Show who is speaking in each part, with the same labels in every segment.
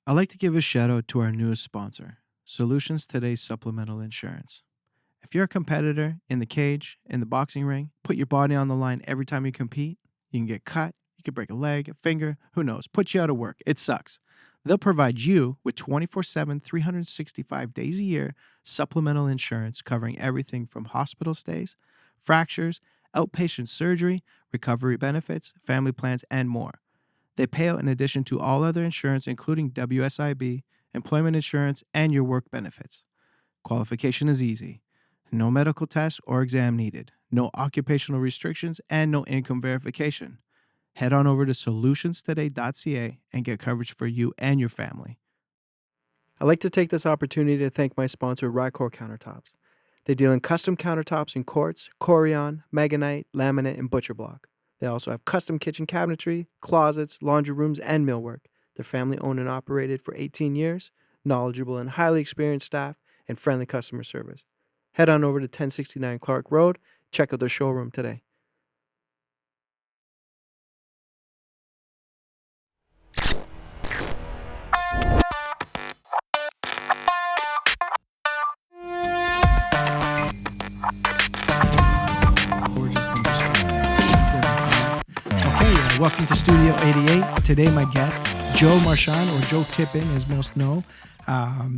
Speaker 1: I'd like to give a shout out to our newest sponsor, Solutions Today Supplemental Insurance. If you're a competitor in the cage, in the boxing ring, put your body on the line every time you compete, you can get cut, you can break a leg, a finger, who knows, put you out of work. It sucks. They'll provide you with 24/7, 365 days a year supplemental insurance covering everything from hospital stays, fractures, outpatient surgery, recovery benefits, family plans, and more. They pay out in addition to all other insurance, including WSIB, employment insurance, and your work benefits. Qualification is easy. No medical test or exam needed, no occupational restrictions, and no income verification. Head on over to solutionstoday.ca and get coverage for you and your family. I'd like to take this opportunity to thank my sponsor, Rycor Countertops. They deal in custom countertops in quartz, Corian, Meganite, laminate, and butcher block. They also have custom kitchen cabinetry, closets, laundry rooms, and millwork. They're family owned and operated for 18 years, knowledgeable and highly experienced staff, and friendly customer service. Head on over to 1069 Clark Road. Check out their showroom today. Welcome to Studio 88. Today, my guest, Joe Marchand, or Joe Tipping, as most know, a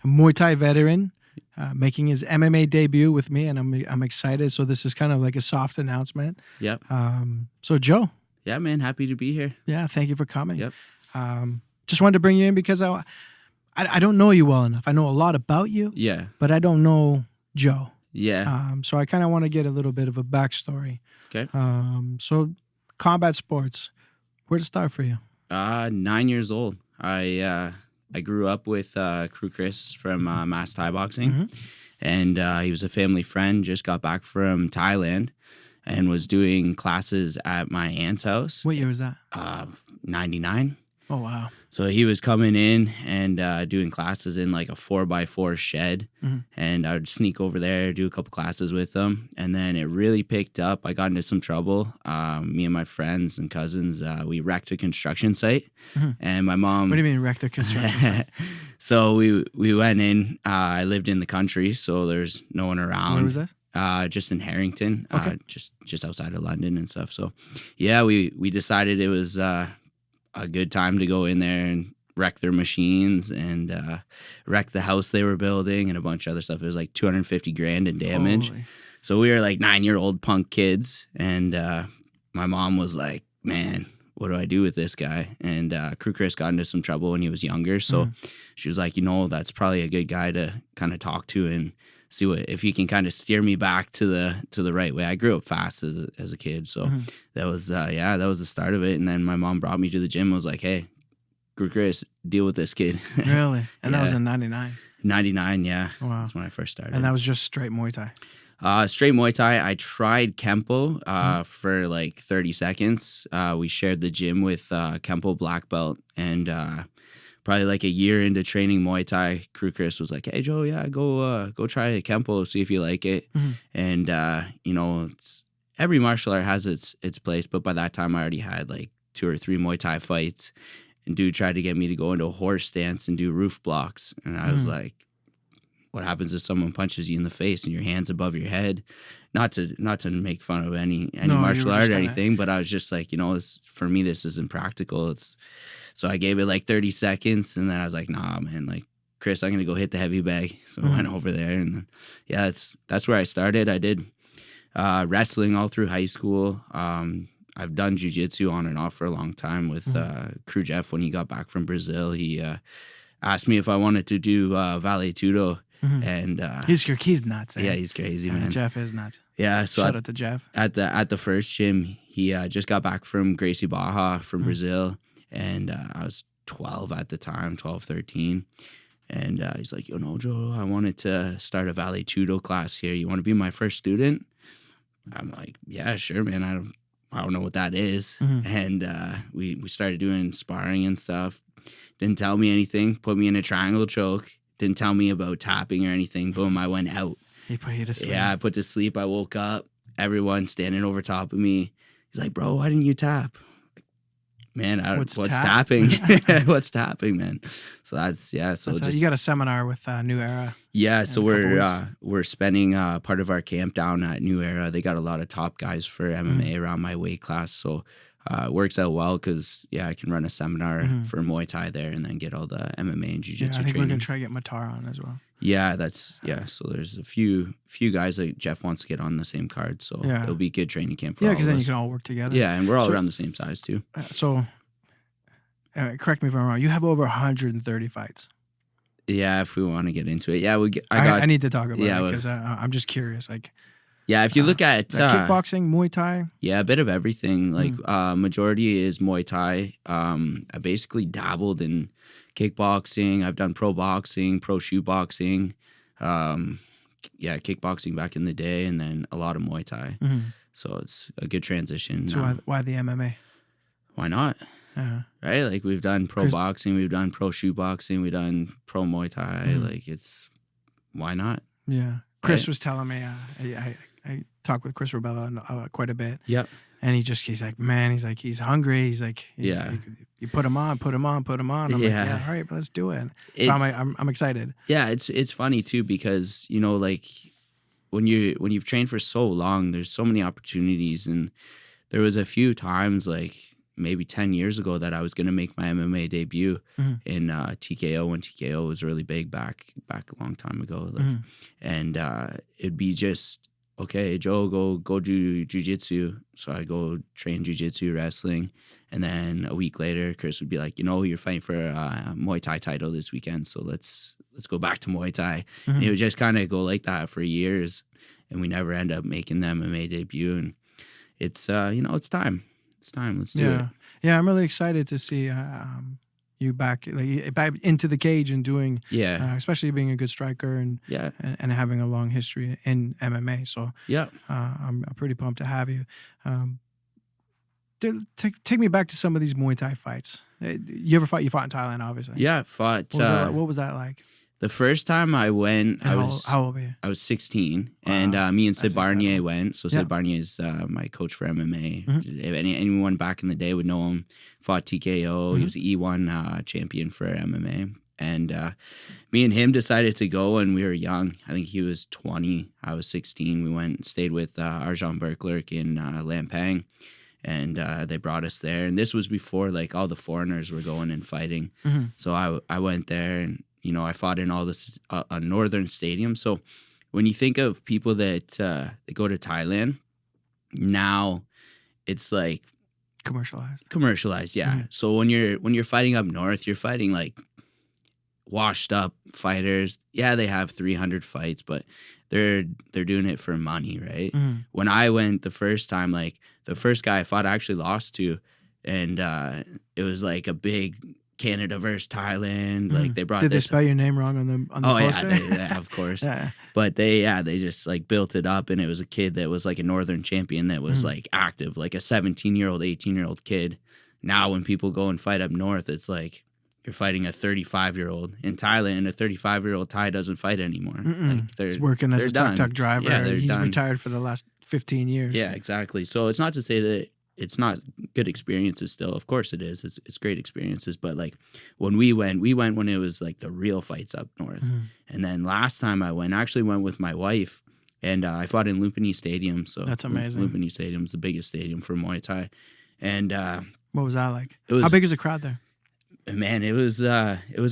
Speaker 1: Muay Thai veteran, making his MMA debut with me, and I'm excited. So this is kind of like a soft announcement.
Speaker 2: Yep.
Speaker 1: So Joe.
Speaker 2: Yeah, man, happy to be here.
Speaker 1: Yeah, thank you for coming.
Speaker 2: Yep.
Speaker 1: Just wanted to bring you in because I don't know you well enough. I know a lot about you.
Speaker 2: Yeah.
Speaker 1: But I don't know Joe.
Speaker 2: Yeah.
Speaker 1: So I kind of want to get a little bit of a backstory.
Speaker 2: Okay.
Speaker 1: So combat sports, where to start for you?
Speaker 2: 9 years old. I grew up with Kru Chris from Mass Thai Boxing, and he was a family friend. Just got back from Thailand, and was doing classes at my aunt's house.
Speaker 1: What year was that?
Speaker 2: 99.
Speaker 1: Oh wow!
Speaker 2: So he was coming in and doing classes in like a 4x4 shed, and I would sneak over there, do a couple classes with him, and then it really picked up. I got into some trouble. Me and my friends and cousins, we wrecked a construction site, and my mom.
Speaker 1: What do you mean wrecked a construction site?
Speaker 2: So we went in. I lived in the country, so there's no one around.
Speaker 1: Where was this?
Speaker 2: Just in Harrington,
Speaker 1: okay.
Speaker 2: just outside of London and stuff. So, yeah, we decided it was a good time to go in there and wreck their machines and wreck the house they were building and a bunch of other stuff. It was like 250 grand in damage.
Speaker 1: Holy.
Speaker 2: So we were like 9-year-old punk kids, and my mom was like, "Man, what do I do with this guy?" And Kru Chris got into some trouble when he was younger, so she was like, that's probably a good guy to kind of talk to and see if he can kind of steer me back to the right way. I grew up fast as a kid, so that was that was the start of it. And then my mom brought me to the gym and was like, "Hey, Kru Chris, deal with this kid."
Speaker 1: Really? And that was in 99?
Speaker 2: 99, yeah.
Speaker 1: Wow.
Speaker 2: That's when I first started.
Speaker 1: And that was just straight Muay Thai?
Speaker 2: Straight Muay Thai. I tried Kempo for like 30 seconds. We shared the gym with Kempo black belt, and probably like a year into training Muay Thai, Kru Chris was like, "Hey Joe, yeah, go try Kempo, see if you like it." And every martial art has its place, but by that time I already had like 2 or 3 Muay Thai fights, and dude tried to get me to go into a horse stance and do roof blocks, and I was like, what happens if someone punches you in the face and your hand's above your head? Not to make fun of any martial art or anything, but I was just like, for me, this isn't practical. So I gave it like 30 seconds, and then I was like, nah, man, like, Chris, I'm going to go hit the heavy bag. So I went over there, and then, yeah, that's where I started. I did wrestling all through high school. I've done Jiu-Jitsu on and off for a long time with Kru Jeff. When he got back from Brazil, he asked me if I wanted to do Vale Tudo. And
Speaker 1: he's nuts.
Speaker 2: Yeah, he's crazy, man.
Speaker 1: Jeff is nuts.
Speaker 2: Yeah, so
Speaker 1: shout out to Jeff.
Speaker 2: At the first gym, he just got back from Gracie Barra from Brazil, and I was 12 at the time, 12, 13. And he's like, Joe, I wanted to start a Vale Tudo class here. You want to be my first student? I'm like, yeah, sure, man. I don't know what that is. And we started doing sparring and stuff. Didn't tell me anything. Put me in a triangle choke. Didn't tell me about tapping or anything. Boom, I went out.
Speaker 1: He put you to sleep.
Speaker 2: Yeah, I put to sleep. I woke up. Everyone standing over top of me. He's like, bro, why didn't you tap? Man,
Speaker 1: What's
Speaker 2: what's
Speaker 1: tap?
Speaker 2: tapping? What's tapping, man? So that's So
Speaker 1: You got a seminar with New Era.
Speaker 2: So
Speaker 1: in a couple weeks.
Speaker 2: we're spending part of our camp down at New Era. They got a lot of top guys for MMA around my weight class, so it works out well because I can run a seminar for Muay Thai there, and then get all the MMA and Jiu-Jitsu
Speaker 1: I think
Speaker 2: training.
Speaker 1: we're gonna try to get Matar on as well.
Speaker 2: Yeah, So there's a few guys that Jeff wants to get on the same card, so it'll be a good training camp for all of us.
Speaker 1: because then you can all work together.
Speaker 2: Yeah, and we're all around the same size too.
Speaker 1: Correct me if I'm wrong. You have over 130 fights.
Speaker 2: Yeah, if we want to get into it,
Speaker 1: I need to talk about it because I'm just curious. Like,
Speaker 2: if you look at
Speaker 1: kickboxing, Muay Thai.
Speaker 2: Yeah, a bit of everything. Like majority is Muay Thai. I basically dabbled in kickboxing. I've done pro boxing, pro shoe boxing. Kickboxing back in the day, and then a lot of Muay Thai. So it's a good transition.
Speaker 1: So why the MMA?
Speaker 2: Why not? Right? Like we've done pro boxing, we've done pro shoe boxing, we've done pro Muay Thai. Like why not?
Speaker 1: Yeah. Chris was telling me, I talked with Chris Rubella quite a bit.
Speaker 2: Yep.
Speaker 1: And he's like, man, he's hungry. He's like, you put him on. I'm like, all right, but let's do it. So I'm excited.
Speaker 2: Yeah, it's funny too because like when you've trained for so long, there's so many opportunities, and there was a few times like maybe 10 years ago that I was going to make my MMA debut in TKO when TKO was really big back a long time ago. Like, and it'd be just, okay, Joe, go do jiu-jitsu. So I go train jiu-jitsu, wrestling. And then a week later, Chris would be like, you're fighting for a Muay Thai title this weekend. So let's go back to Muay Thai. And it would just kind of go like that for years. And we never end up making the MMA debut. And it's, it's time. It's time. Let's do it.
Speaker 1: Yeah, I'm really excited to see you back into the cage and doing. Especially being a good striker and having a long history in MMA. So I'm pretty pumped to have you. Take me back to some of these Muay Thai fights. You fought in Thailand, obviously.
Speaker 2: Yeah, fought.
Speaker 1: What was that like?
Speaker 2: The first time I went,
Speaker 1: how old were you?
Speaker 2: I was 16, and me and Sid Barnier went. So Sid Barnier is my coach for MMA. If anyone back in the day would know him, fought TKO. He was an E1 champion for MMA. And me and him decided to go, and we were young. I think he was 20. I was 16. We went and stayed with Arjan Berklerk in Lampang. And they brought us there. And this was before like all the foreigners were going and fighting. So I went there, and I fought in all this a northern stadium. So when you think of people that go to Thailand, now it's like commercialized, yeah. So when you're fighting up north, you're fighting like washed up fighters. Yeah, they have 300 fights, but they're doing it for money, right? When I went the first time, like the first guy I fought, I actually lost to, and it was like a big Canada versus Thailand. Like they brought.
Speaker 1: Did they spell your name wrong on the poster?
Speaker 2: Yeah, of course. But they just like built it up, and it was a kid that was like a northern champion that was like active, like a 17-year-old, 18-year-old kid. Now when people go and fight up north, it's like you're fighting a 35-year-old in Thailand, and a 35-year-old Thai doesn't fight anymore. Like
Speaker 1: he's working as a tuk-tuk driver.
Speaker 2: Yeah,
Speaker 1: he's
Speaker 2: done.
Speaker 1: Retired for the last 15 years.
Speaker 2: Yeah, exactly. So it's not to say that it's not good experiences still. Of course it is. It's great experiences. But like when we went when it was like the real fights up north. And then last time I actually went with my wife, and I fought in Lumpini Stadium. So
Speaker 1: that's amazing.
Speaker 2: Lumpini Stadium is the biggest stadium for Muay Thai. And
Speaker 1: what was that like? How big is the crowd there?
Speaker 2: Man, it was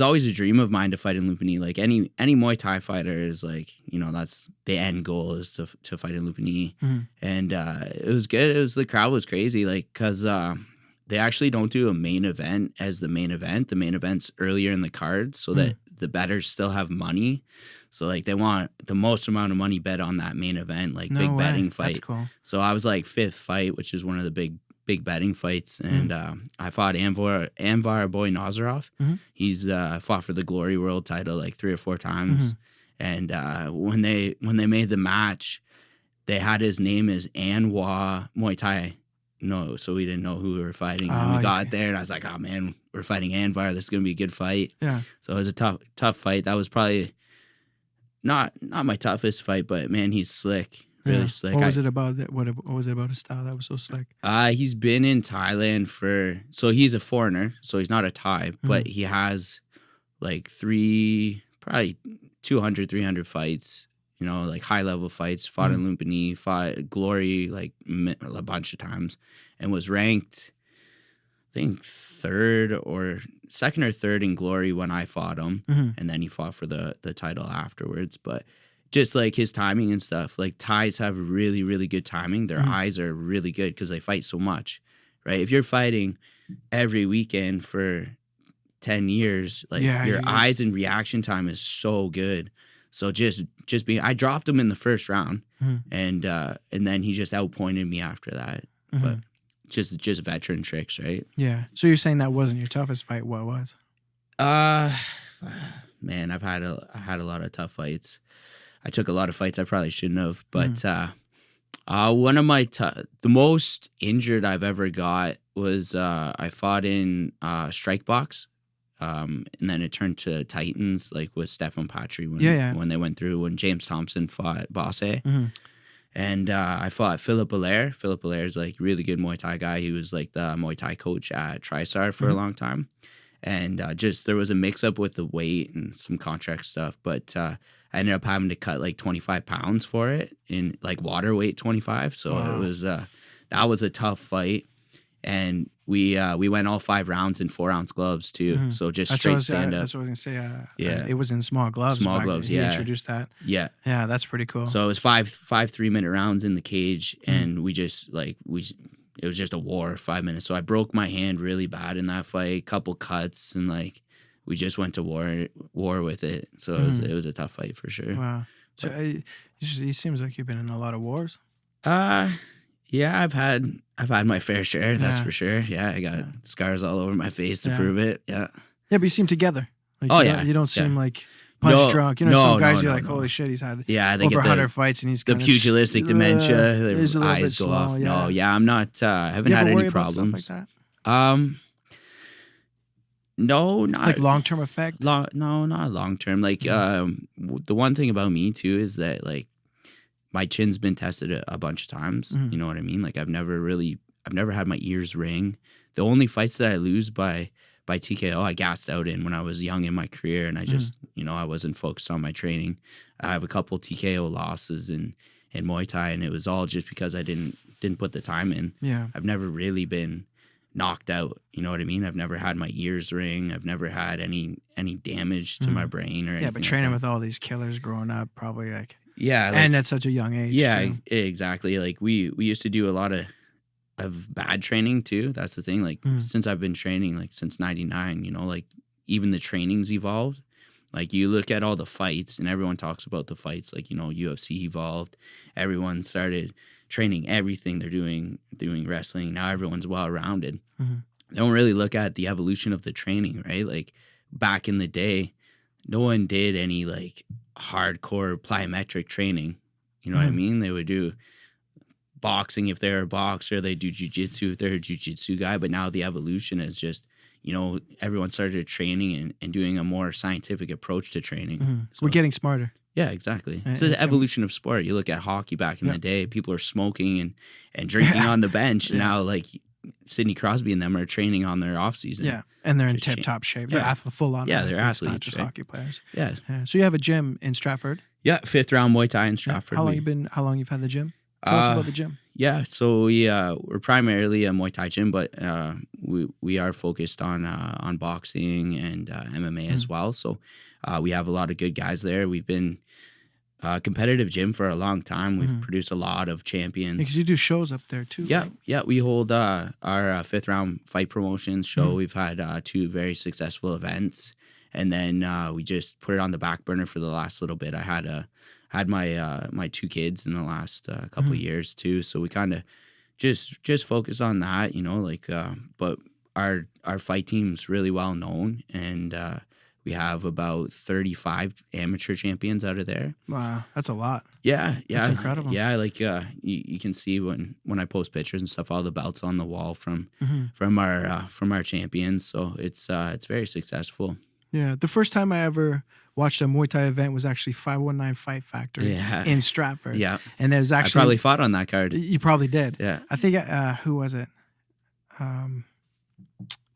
Speaker 2: always a dream of mine to fight in Lumpini. Like any Muay Thai fighter is like, that's the end goal is to fight in Lumpini. And it was good. The crowd was crazy, like because they actually don't do a main event as the main event. The main event's earlier in the card, so that the bettors still have money. So like they want the most amount of money bet on that main event, like big betting fight. That's
Speaker 1: cool.
Speaker 2: So I was like fifth fight, which is one of the big betting fights, and I fought Anvar Boy Nazarov. He's fought for the Glory World title like 3 or 4 times, and when they made the match, they had his name as Anwar Muay Thai. No, so we didn't know who we were fighting. And we got there, and I was like, "Oh man, we're fighting Anvar. This is gonna be a good fight."
Speaker 1: Yeah.
Speaker 2: So it was a tough fight. That was probably not my toughest fight, but man, he's slick. Really
Speaker 1: Yeah.
Speaker 2: slick.
Speaker 1: What was it about that? What was it about his style that was so slick?
Speaker 2: He's been in Thailand so he's a foreigner, so he's not a Thai, but he has like probably 200, 300 fights, like high level fights, fought in Lumpini, fought Glory like a bunch of times, and was ranked, I think, second or third in Glory when I fought him. And then he fought for the title afterwards. But just like his timing and stuff, like Thais have really, really good timing. Their eyes are really good because they fight so much, right? If you're fighting every weekend for 10 years, like your eyes and reaction time is so good. So just I dropped him in the first round, and then he just outpointed me after that. But just veteran tricks, right?
Speaker 1: Yeah. So you're saying that wasn't your toughest fight? What was?
Speaker 2: Man, I had a lot of tough fights. I took a lot of fights I probably shouldn't have, but one of the most injured I've ever got was I fought in strike box, and then it turned to Titans, like with Stefan Patry when James Thompson fought Bosse. And I fought Philip Allaire. Philip Allaire is like really good Muay Thai guy. He was like the Muay Thai coach at TriStar for a long time. And there was a mix up with the weight and some contract stuff, but I ended up having to cut like 25 pounds for it in like water weight 25. So it was that was a tough fight. And we went all 5 rounds in 4-ounce gloves too. So just straight stand up.
Speaker 1: That's what I was gonna say. It was in small gloves.
Speaker 2: Small gloves.
Speaker 1: He introduced that.
Speaker 2: Yeah.
Speaker 1: Yeah, that's pretty cool.
Speaker 2: So it was 5 3-minute rounds in the cage, and we just it was just a war, 5 minutes. So I broke my hand really bad in that fight, couple cuts, and like we just went to war with it. So it was a tough fight for sure.
Speaker 1: Wow. So it seems like you've been in a lot of wars.
Speaker 2: Yeah, I've had my fair share, that's for sure. Yeah, I got scars all over my face to prove it. Yeah.
Speaker 1: Yeah, but you seem together. Like, you don't seem like punch drunk. Some guys you're like, holy shit, he's had over 100 fights and he's
Speaker 2: the pugilistic dementia. Their eyes go
Speaker 1: slow,
Speaker 2: off. No, I'm not. I haven't had any problems.
Speaker 1: About stuff like that?
Speaker 2: No, not
Speaker 1: like long-term effect.
Speaker 2: No, not long-term. Like the one thing about me too is that like my chin's been tested a bunch of times. You know what I mean? Like I've never had my ears ring. The only fights that I lose by TKO, I gassed out in when I was young in my career, and I just, I wasn't focused on my training. I have a couple TKO losses in Muay Thai, and it was all just because I didn't put the time in.
Speaker 1: Yeah.
Speaker 2: I've never really been knocked out. You know what I mean? I've never had my ears ring. I've never had any damage to my brain or anything.
Speaker 1: Yeah, but training with all these killers growing up, probably like
Speaker 2: like,
Speaker 1: and at such a young age.
Speaker 2: Yeah,
Speaker 1: too.
Speaker 2: Exactly. Like we used to do a lot of bad training too. That's the thing. Like since I've been training, like since '99, like even the training's evolved. Like you look at all the fights, and everyone talks about the fights. Like UFC evolved. Everyone started training everything. They're doing wrestling now. Everyone's well rounded. They don't really look at the evolution of the training, right? Like back in the day, no one did any like hardcore plyometric training. You know what I mean? They would do boxing if they're a boxer. They do jiu-jitsu if they're a jiu-jitsu guy. But now the evolution is just, everyone started training and doing a more scientific approach to training. So,
Speaker 1: we're getting smarter.
Speaker 2: Yeah, exactly. It's the evolution of sport. You look at hockey back in the day, people are smoking and drinking on the bench. And now, like, Sidney Crosby and them are training on their off season.
Speaker 1: Yeah, and they're in tip-top shape. They're full on.
Speaker 2: Yeah, they're athletes,
Speaker 1: not just hockey players.
Speaker 2: Yeah.
Speaker 1: So you have a gym in Stratford.
Speaker 2: Yeah, Fifth Round Muay Thai in Stratford.
Speaker 1: How long you've had the gym? Tell us about the gym.
Speaker 2: Yeah, so we're primarily a Muay Thai gym, but we are focused on boxing and MMA as well. So we have a lot of good guys there. We've been a competitive gym for a long time. We've produced a lot of champions.
Speaker 1: Because you do shows up there too.
Speaker 2: Yeah,
Speaker 1: right?
Speaker 2: yeah. We hold our Fifth Round Fight Promotions show. We've had 2 very successful events, and then we just put it on the back burner for the last little bit. I had my 2 kids in the last couple of years too, so we kind of just focus on that, but our fight team's really well known, and we have about 35 amateur champions out of there. Wow,
Speaker 1: that's a lot.
Speaker 2: Yeah,
Speaker 1: that's incredible.
Speaker 2: Yeah, like you can see when I post pictures and stuff, all the belts on the wall from our champions. So it's very successful.
Speaker 1: Yeah, the first time I ever watched a Muay Thai event was actually 519 Fight Factory in Stratford.
Speaker 2: Yeah.
Speaker 1: And it was actually...
Speaker 2: I probably fought on that card.
Speaker 1: You probably did.
Speaker 2: Yeah.
Speaker 1: I think, who was it?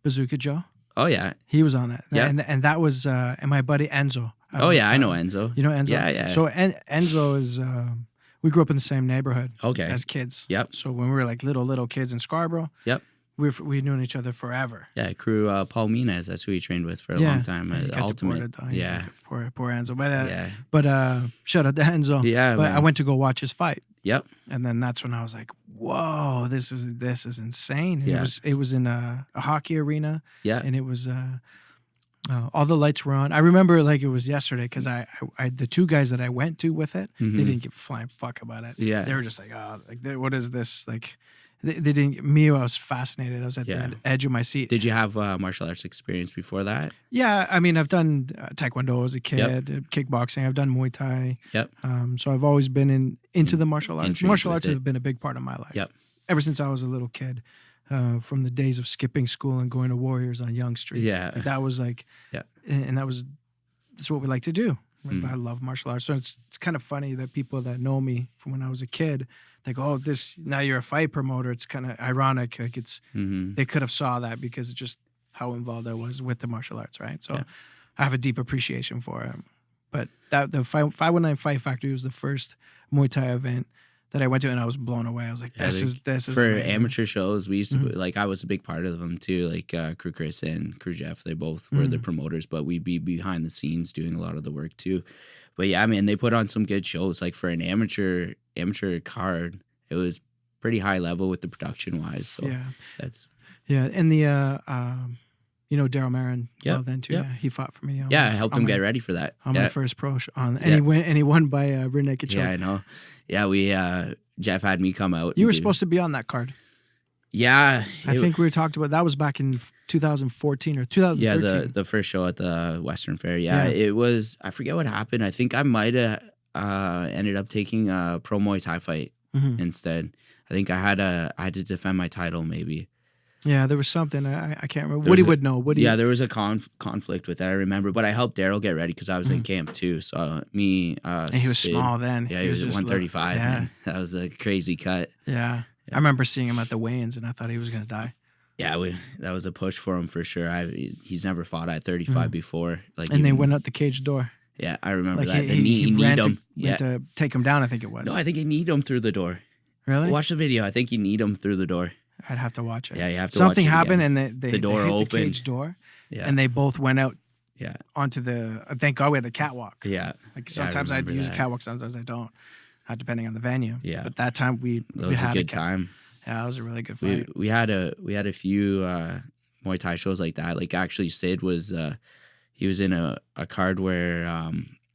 Speaker 1: Bazooka Joe?
Speaker 2: Oh, yeah.
Speaker 1: He was on it.
Speaker 2: Yeah.
Speaker 1: And that was, and my buddy Enzo.
Speaker 2: Oh, yeah, I know Enzo.
Speaker 1: You know Enzo?
Speaker 2: Yeah.
Speaker 1: So Enzo is, we grew up in the same neighborhood as kids.
Speaker 2: Yep.
Speaker 1: So when we were like little kids in Scarborough, we've known each other forever.
Speaker 2: Yeah, Kru Paul Minez, that's who he trained with for a long time. Ultimate.
Speaker 1: Poor Enzo. But shout out to Enzo.
Speaker 2: Yeah.
Speaker 1: But I went to go watch his fight.
Speaker 2: Yep.
Speaker 1: And then that's when I was like, whoa, this is insane. And
Speaker 2: Yeah.
Speaker 1: it was in a hockey arena.
Speaker 2: Yeah.
Speaker 1: And it was all the lights were on. I remember like it was yesterday because I the two guys that I went to with it, they didn't give a flying fuck about it.
Speaker 2: Yeah.
Speaker 1: They were just like, oh, like what is this? Like they didn't. Me, I was fascinated. I was at the edge of my seat.
Speaker 2: Did you have martial arts experience before that?
Speaker 1: Yeah, I mean, I've done Taekwondo as a kid, kickboxing. I've done Muay Thai.
Speaker 2: Yep.
Speaker 1: So I've always been into the martial arts.
Speaker 2: Intrigued
Speaker 1: Martial
Speaker 2: with
Speaker 1: arts
Speaker 2: it.
Speaker 1: have been a big part of my life.
Speaker 2: Yep.
Speaker 1: Ever since I was a little kid, from the days of skipping school and going to Warriors on Yonge Street.
Speaker 2: Yeah.
Speaker 1: Like, that was like, and that's what we like to do. I love martial arts. So it's kind of funny that people that know me from when I was a kid, they go, oh, now you're a fight promoter. It's kind of ironic. Like they could have saw that because it's just how involved I was with the martial arts, right? So I have a deep appreciation for it. But the 519 Fight Factory was the first Muay Thai event that I went to, and I was blown away. I was like, this is
Speaker 2: for
Speaker 1: amazing.
Speaker 2: Amateur shows. We used to like, I was a big part of them too. Like Kru Chris and Kru Jeff, they both were the promoters, but we'd be behind the scenes doing a lot of the work too. But yeah, I mean, they put on some good shows. Like for an amateur card, it was pretty high level with the production wise. So that's
Speaker 1: and the Dara Marin, then too. Yeah, he fought for me.
Speaker 2: I helped him get ready for that
Speaker 1: on my first pro show. And he won by rear naked choke.
Speaker 2: Yeah, I know. Yeah, we Jeff had me come out.
Speaker 1: You were supposed to be on that card.
Speaker 2: Yeah,
Speaker 1: I think we talked about that was back in 2014 or 2013.
Speaker 2: Yeah, the first show at the Western Fair. Yeah, it was. I forget what happened. I think I might have ended up taking a pro Muay Thai fight instead. I think I had to defend my title maybe. Yeah,
Speaker 1: there was something. I can't remember. Woody would know.
Speaker 2: There was a conflict with that, I remember. But I helped Daryl get ready because I was in camp too. So me,
Speaker 1: and he was small then.
Speaker 2: Yeah, he was at 135. Man. That was a crazy cut.
Speaker 1: Yeah. I remember seeing him at the weigh-ins, and I thought he was going to die.
Speaker 2: Yeah, that was a push for him for sure. He's never fought at 35 before.
Speaker 1: And they went out the cage door.
Speaker 2: Yeah, I remember that.
Speaker 1: He ran to take him down, I think it was.
Speaker 2: No, I think he kneed him through the door.
Speaker 1: Really?
Speaker 2: Watch the video. I think he kneed him through the door.
Speaker 1: I'd have to watch it.
Speaker 2: Yeah, you have to
Speaker 1: Something
Speaker 2: watch it
Speaker 1: happened,
Speaker 2: again.
Speaker 1: and the
Speaker 2: door
Speaker 1: hit
Speaker 2: opened.
Speaker 1: The cage door, and they both went out onto the... Thank God we had the catwalk.
Speaker 2: Yeah.
Speaker 1: Like sometimes I'd use a catwalk, sometimes I don't, depending on the venue.
Speaker 2: Yeah.
Speaker 1: But that time we had
Speaker 2: a good time.
Speaker 1: Yeah, it was a really good fight.
Speaker 2: We had a few Muay Thai shows like that. Like actually, Sid was he was in a card where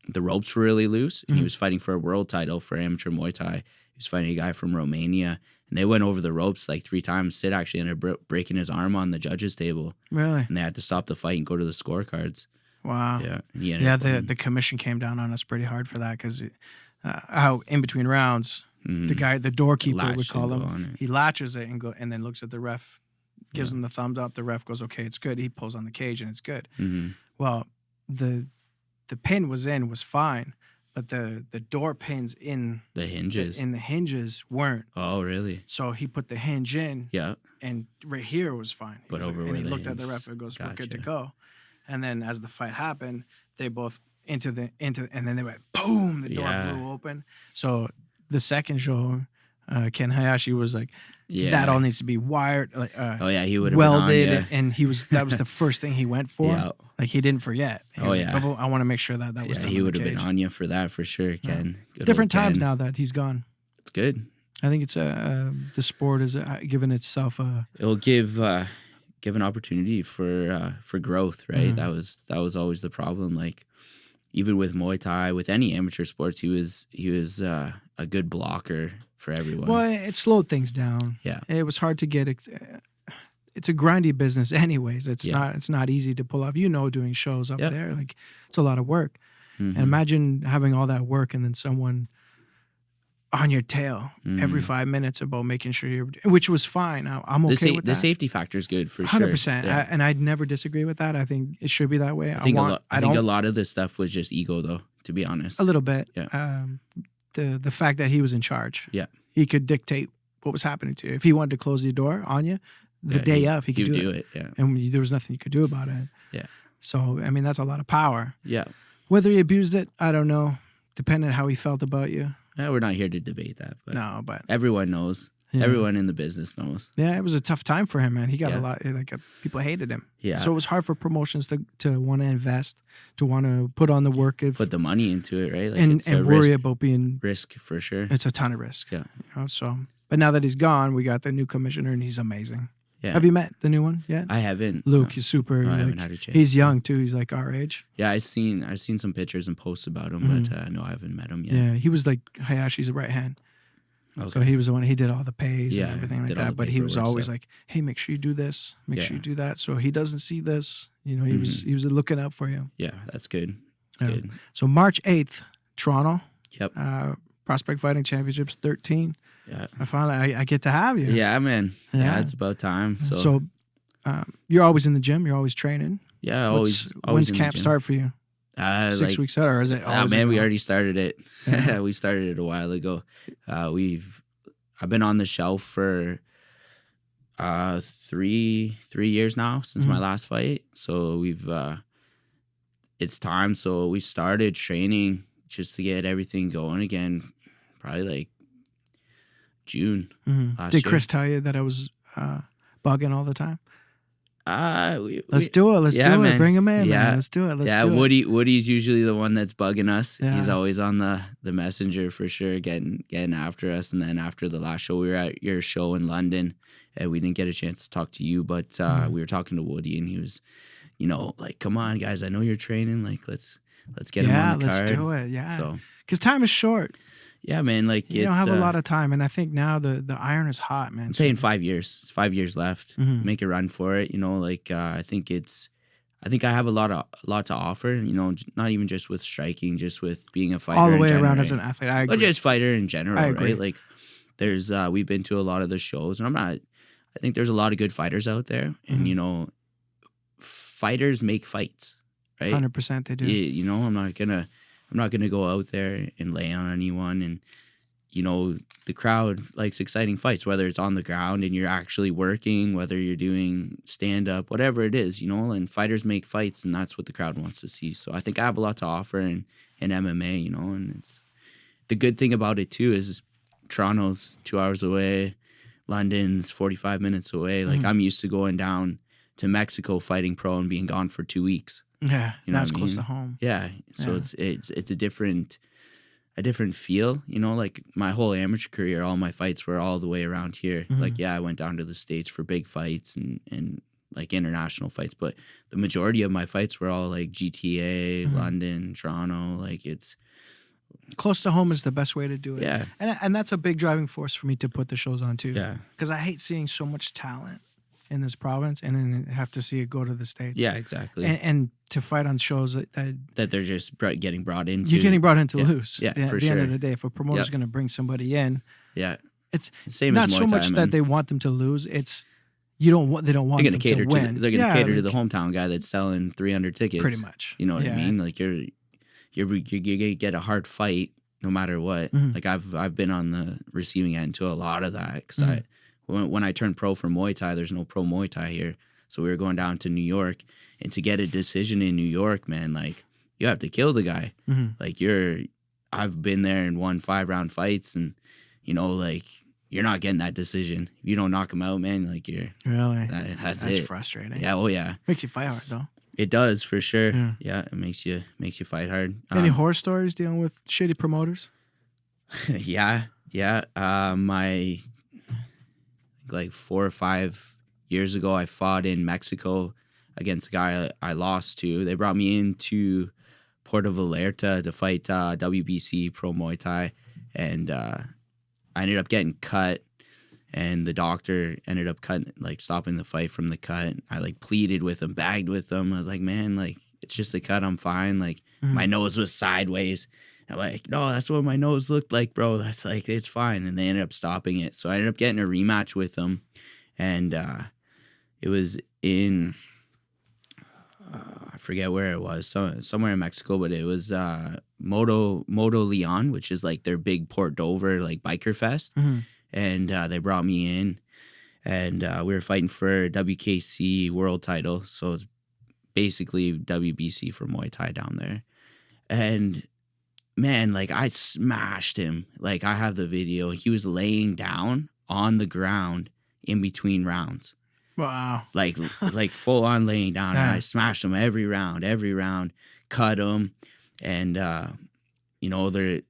Speaker 2: the ropes were really loose, and he was fighting for a world title for amateur Muay Thai. He was fighting a guy from Romania, and they went over the ropes like 3 times. Sid actually ended up breaking his arm on the judges' table.
Speaker 1: Really?
Speaker 2: And they had to stop the fight and go to the scorecards.
Speaker 1: Wow.
Speaker 2: Yeah.
Speaker 1: The commission came down on us pretty hard for that because how in between rounds. The doorkeeper would call him. He latches it and then looks at the ref, gives him the thumbs up. The ref goes, "Okay, it's good." He pulls on the cage and it's good. Well, the pin was fine, but the door pins in
Speaker 2: the hinges
Speaker 1: weren't.
Speaker 2: Oh, really?
Speaker 1: So he put the hinge in.
Speaker 2: Yeah.
Speaker 1: And right here was fine.
Speaker 2: But over
Speaker 1: and
Speaker 2: he
Speaker 1: looked at the ref and goes,
Speaker 2: Gotcha.
Speaker 1: "We're good to go." And then as the fight happened, they both into and then they went boom. The door blew open. So. The second show, Ken Hayashi was like, that all needs to be wired, like
Speaker 2: he would have
Speaker 1: welded, and that was the first thing he went for.
Speaker 2: Yeah.
Speaker 1: Like he didn't forget. He was like, I want to make sure that was done.
Speaker 2: He would have been on you for that for sure, Ken.
Speaker 1: It's different times now that he's gone.
Speaker 2: It's good.
Speaker 1: I think it's the sport is given itself
Speaker 2: it'll give an opportunity for growth, right? That was always the problem. Like even with Muay Thai, with any amateur sports, he was a good blocker for everyone.
Speaker 1: Well, it slowed things down.
Speaker 2: Yeah,
Speaker 1: it was hard to get. It's a grindy business, anyways. It's not easy to pull off. Doing shows up there, like it's a lot of work. And imagine having all that work and then someone on your tail every 5 minutes about making sure which was fine. I'm okay with that.
Speaker 2: The safety factor is good for
Speaker 1: 100%.
Speaker 2: sure. Yeah.
Speaker 1: And I'd never disagree with that. I think it should be that way.
Speaker 2: I think a lot of this stuff was just ego, though, to be honest.
Speaker 1: A little bit.
Speaker 2: Yeah.
Speaker 1: The fact that he was in charge.
Speaker 2: Yeah.
Speaker 1: He could dictate what was happening to you. If he wanted to close the door on you, the day of, he could do it.
Speaker 2: Yeah.
Speaker 1: And there was nothing you could do about it.
Speaker 2: Yeah.
Speaker 1: So, I mean, that's a lot of power.
Speaker 2: Yeah.
Speaker 1: Whether he abused it, I don't know. Depending on how he felt about you.
Speaker 2: We're not here to debate that. But
Speaker 1: no, but
Speaker 2: everyone knows. Yeah. Everyone in the business knows.
Speaker 1: Yeah, it was a tough time for him, man. He got a lot, people hated him.
Speaker 2: Yeah.
Speaker 1: So it was hard for promotions to want to invest, to want to put on the work.
Speaker 2: Put the money into it, right?
Speaker 1: Like and worry about being...
Speaker 2: Risk, for sure.
Speaker 1: It's a ton of risk.
Speaker 2: Yeah.
Speaker 1: So, but now that he's gone, we got the new commissioner, and he's amazing.
Speaker 2: Yeah.
Speaker 1: Have you met the new one yet?
Speaker 2: I haven't.
Speaker 1: Luke, he's super.
Speaker 2: I haven't had a chance.
Speaker 1: He's young too. He's like our age.
Speaker 2: Yeah, I've seen some pictures and posts about him, but no, I haven't met him yet.
Speaker 1: Yeah, he was like Hayashi's right hand. Okay. So he was the one. He did all the pays and everything like that. But he was always like, "Hey, make sure you do this. Make sure you do that." So he doesn't see this. He was looking out for you.
Speaker 2: Yeah, that's good. That's good.
Speaker 1: So March 8th, Toronto.
Speaker 2: Yep.
Speaker 1: Prospect Fighting Championships 13.
Speaker 2: Yeah.
Speaker 1: I get to have you.
Speaker 2: Yeah, man. Yeah, it's about time.
Speaker 1: So you're always in the gym. You're always training.
Speaker 2: Yeah, always.
Speaker 1: When's camp start for you? 6 weeks out, or is it?
Speaker 2: Oh man, we already started it. Yeah. We started it a while ago. I've been on the shelf for 3 years now since my last fight. So it's time. So we started training just to get everything going again. Probably like June last year.
Speaker 1: Did Chris tell you that I was bugging all the time?
Speaker 2: Let's
Speaker 1: do it. Let's do
Speaker 2: man.
Speaker 1: it. Bring him in.
Speaker 2: Yeah.
Speaker 1: Man. Let's do it. Let's do it.
Speaker 2: Woody's usually the one that's bugging us.
Speaker 1: Yeah.
Speaker 2: He's always on the messenger for sure, getting after us. And then after the last show, we were at your show in London, and we didn't get a chance to talk to you, but we were talking to Woody, and he was, like, "Come on, guys, I know you're training. Like, let's get him on the card."
Speaker 1: Yeah, let's do it. Yeah.
Speaker 2: So,
Speaker 1: because time is short.
Speaker 2: Yeah, man. Like,
Speaker 1: you don't have a lot of time, and I think now the iron is hot, man.
Speaker 2: I'm saying 5 years. It's 5 years left. Make a run for it. I think I have a lot to offer. Not even just with striking, just with being a fighter.
Speaker 1: All the way
Speaker 2: around
Speaker 1: as an athlete, I agree.
Speaker 2: But just fighter in general,
Speaker 1: I agree.
Speaker 2: right? Like, there's we've been to a lot of the shows, and I think there's a lot of good fighters out there, and fighters make fights, right?
Speaker 1: 100% they do.
Speaker 2: I'm not gonna go out there and lay on anyone, and the crowd likes exciting fights, whether it's on the ground and you're actually working, whether you're doing stand up, whatever it is, and fighters make fights, and that's what the crowd wants to see. So I think I have a lot to offer in MMA, and it's the good thing about it too is Toronto's 2 hours away, London's 45 minutes away. Like I'm used to going down to Mexico fighting pro and being gone for 2 weeks.
Speaker 1: Yeah, that's close to home.
Speaker 2: Yeah, so it's a different feel. Like my whole amateur career, all my fights were all the way around here. Like I went down to the States for big fights and like international fights, but the majority of my fights were all like GTA, London, Toronto. Like it's
Speaker 1: close to home is the best way to do it.
Speaker 2: Yeah,
Speaker 1: and that's a big driving force for me to put the shows on too.
Speaker 2: Yeah,
Speaker 1: because I hate seeing so much talent in this province, and then have to see it go to the States.
Speaker 2: Yeah, exactly.
Speaker 1: And to fight on shows that
Speaker 2: they're just getting brought into.
Speaker 1: You're getting brought in to lose.
Speaker 2: Yeah,
Speaker 1: at the end of the day, if a promoter's going to bring somebody in, it's
Speaker 2: same
Speaker 1: not
Speaker 2: as Muay
Speaker 1: so much
Speaker 2: Thai,
Speaker 1: that they want them to lose. It's they don't want them to win.
Speaker 2: They're going to cater to the hometown guy that's selling 300 tickets.
Speaker 1: Pretty much.
Speaker 2: You know what I mean? Like you're going to get a hard fight no matter what. Like I've been on the receiving end to a lot of that because when I turned pro for Muay Thai, there's no pro Muay Thai here. So we were going down to New York, and to get a decision in New York, man, like you have to kill the guy. Like I've been there and won 5-round fights, and like you're not getting that decision. If you don't knock him out, man, like you're
Speaker 1: really
Speaker 2: that's
Speaker 1: it.
Speaker 2: Frustrating.
Speaker 1: Yeah,
Speaker 2: oh yeah,
Speaker 1: makes you fight hard though.
Speaker 2: It does for sure. Yeah, it makes you fight hard.
Speaker 1: Any horror stories dealing with shitty promoters?
Speaker 2: Yeah. My like 4 or 5 years ago, I fought in Mexico against a guy I lost to. They brought me into Puerto Vallarta to fight WBC Pro Muay Thai, and I ended up getting cut, and the doctor ended up stopping the fight from the cut. I pleaded with him, bagged with him. I was like, man, like it's just a cut, I'm fine. Like my nose was sideways. I'm like, no, that's what my nose looked like, bro. That's like, it's fine. And they ended up stopping it. So I ended up getting a rematch with them. And it was in, I forget where it was, somewhere in Mexico, but it was Moto Leon, which is like their big Port Dover, like biker fest.
Speaker 1: Mm-hmm.
Speaker 2: And they brought me in. And we were fighting for WKC world title. So it's basically WBC for Muay Thai down there. And man, like I smashed him. Like I have the video. He was laying down on the ground in between rounds.
Speaker 1: Wow.
Speaker 2: Like full on laying down.
Speaker 1: Yeah.
Speaker 2: And I smashed him every round, cut him. And, you know, they're